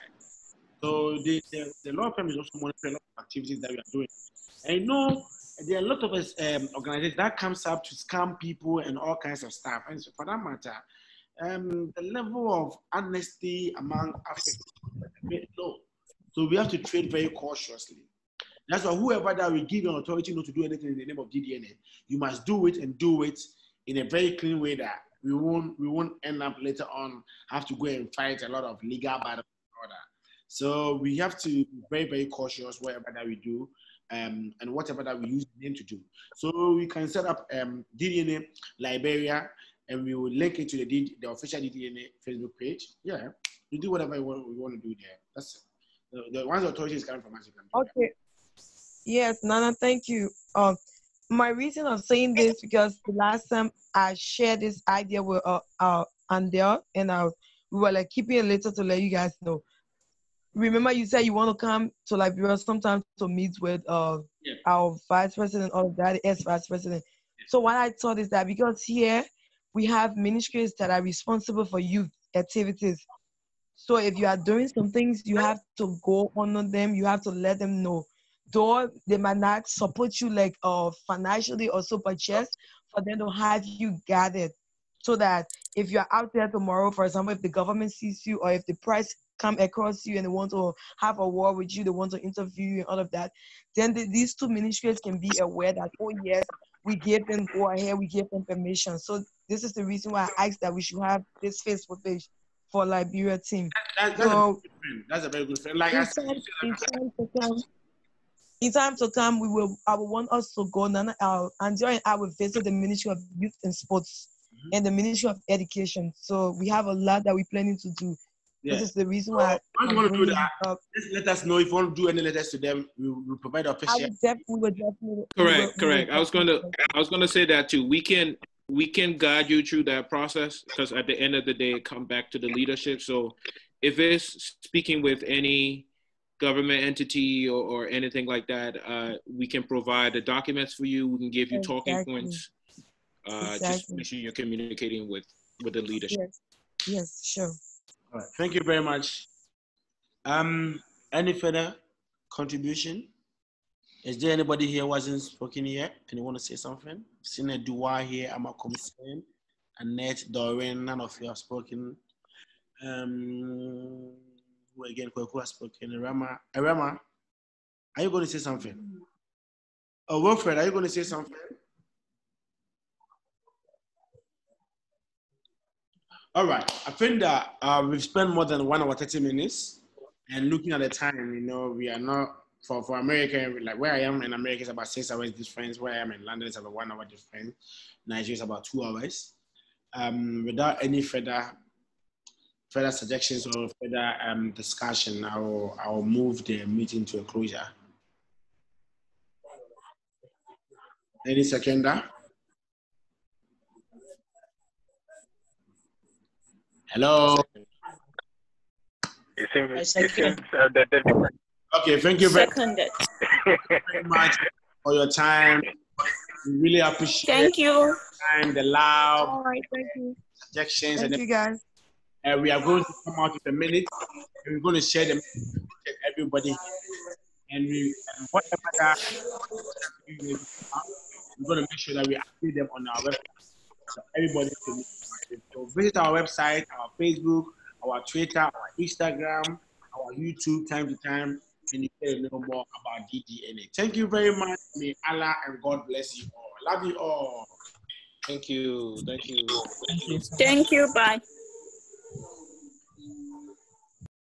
Speaker 1: So the law firm is also monitoring a lot of activities that we are doing. And there are a lot of organizations that comes up to scam people and all kinds of stuff. And so for that matter, the level of honesty among Africans is very low. So we have to trade very cautiously. That's why whoever that will give an authority not to do anything in the name of DDNA, you must do it and do it in a very clean way that we won't end up later on have to go and fight a lot of legal battles and all that. So we have to be very, very cautious whatever that we do and whatever that we use the name to do. So we can set up DDNA Liberia and we will link it to the official DDNA Facebook page. Yeah, we do whatever we want to do there. That's the ones the authorities coming from us.
Speaker 6: Okay. Yes, Nana, thank you. My reason of saying this because the last time I shared this idea with Andel and we were like keeping it later to let you guys know. Remember, you said you want to come to Liberia sometime to meet with our vice president, all of that, ex-vice president. So what I thought is that because here we have ministries that are responsible for youth activities. So if you are doing some things, you have to go on them. You have to let them know. Though they might not support you like financially or so, but just for them to have you gathered, so that if you're out there tomorrow, for example, if the government sees you or if the press come across you and they want to have a war with you, they want to interview you and all of that, then these two ministries can be aware that, oh yes, we gave them go ahead, we gave them permission. So this is the reason why I asked that we should have this Facebook page for Liberia team.
Speaker 1: That's a very good friend. Like
Speaker 6: in time to come, I will want us to go. And I will visit the Ministry of Youth and Sports and the Ministry of Education. So we have a lot that we're planning to do. Yeah. This is the reason why.
Speaker 1: I'm going to do that. Just let us know if you want to do any letters to them. We'll provide official.
Speaker 2: Correct. I was going to say that too. We can guide you through that process because at the end of the day, it comes back to the leadership. So if it's speaking with any government entity or anything like that, we can provide the documents for you. We can give you talking points. Just make sure you're communicating with the leadership.
Speaker 6: Yes, sure.
Speaker 1: All right. Thank you very much. Any further contribution? Is there anybody here who hasn't spoken yet and you want to say something? Seen a Dua here, I'm a commission. Annette, Doreen, none of you have spoken. Who again, who has spoken? Rama, are you going to say something? Oh, Wilfred, are you going to say something? All right, I think that we've spent more than 1 hour, 30 minutes and looking at the time, you know, we are not, for America, like where I am in America is about 6 hours difference, where I am in London is about 1 hour difference, Nigeria is about 2 hours. Without any further suggestions or further discussion, I will move the meeting to a closure. Any seconder? Hello. Okay, thank you very much for your time. We really appreciate
Speaker 5: Thank you.
Speaker 1: The time, the love,
Speaker 6: all right, thank you.
Speaker 1: Suggestions.
Speaker 6: Thank you guys.
Speaker 1: We are going to come out with a minute and we're going to share them with everybody. And whatever that we're going to make sure that we update them on our website so everybody can make it. So visit our website, our Facebook, our Twitter, our Instagram, our YouTube time to time, and you can know more about DDNA. Thank you very much. May Allah and God bless you all. Love you all.
Speaker 2: Thank you.
Speaker 5: Thank you. Bye.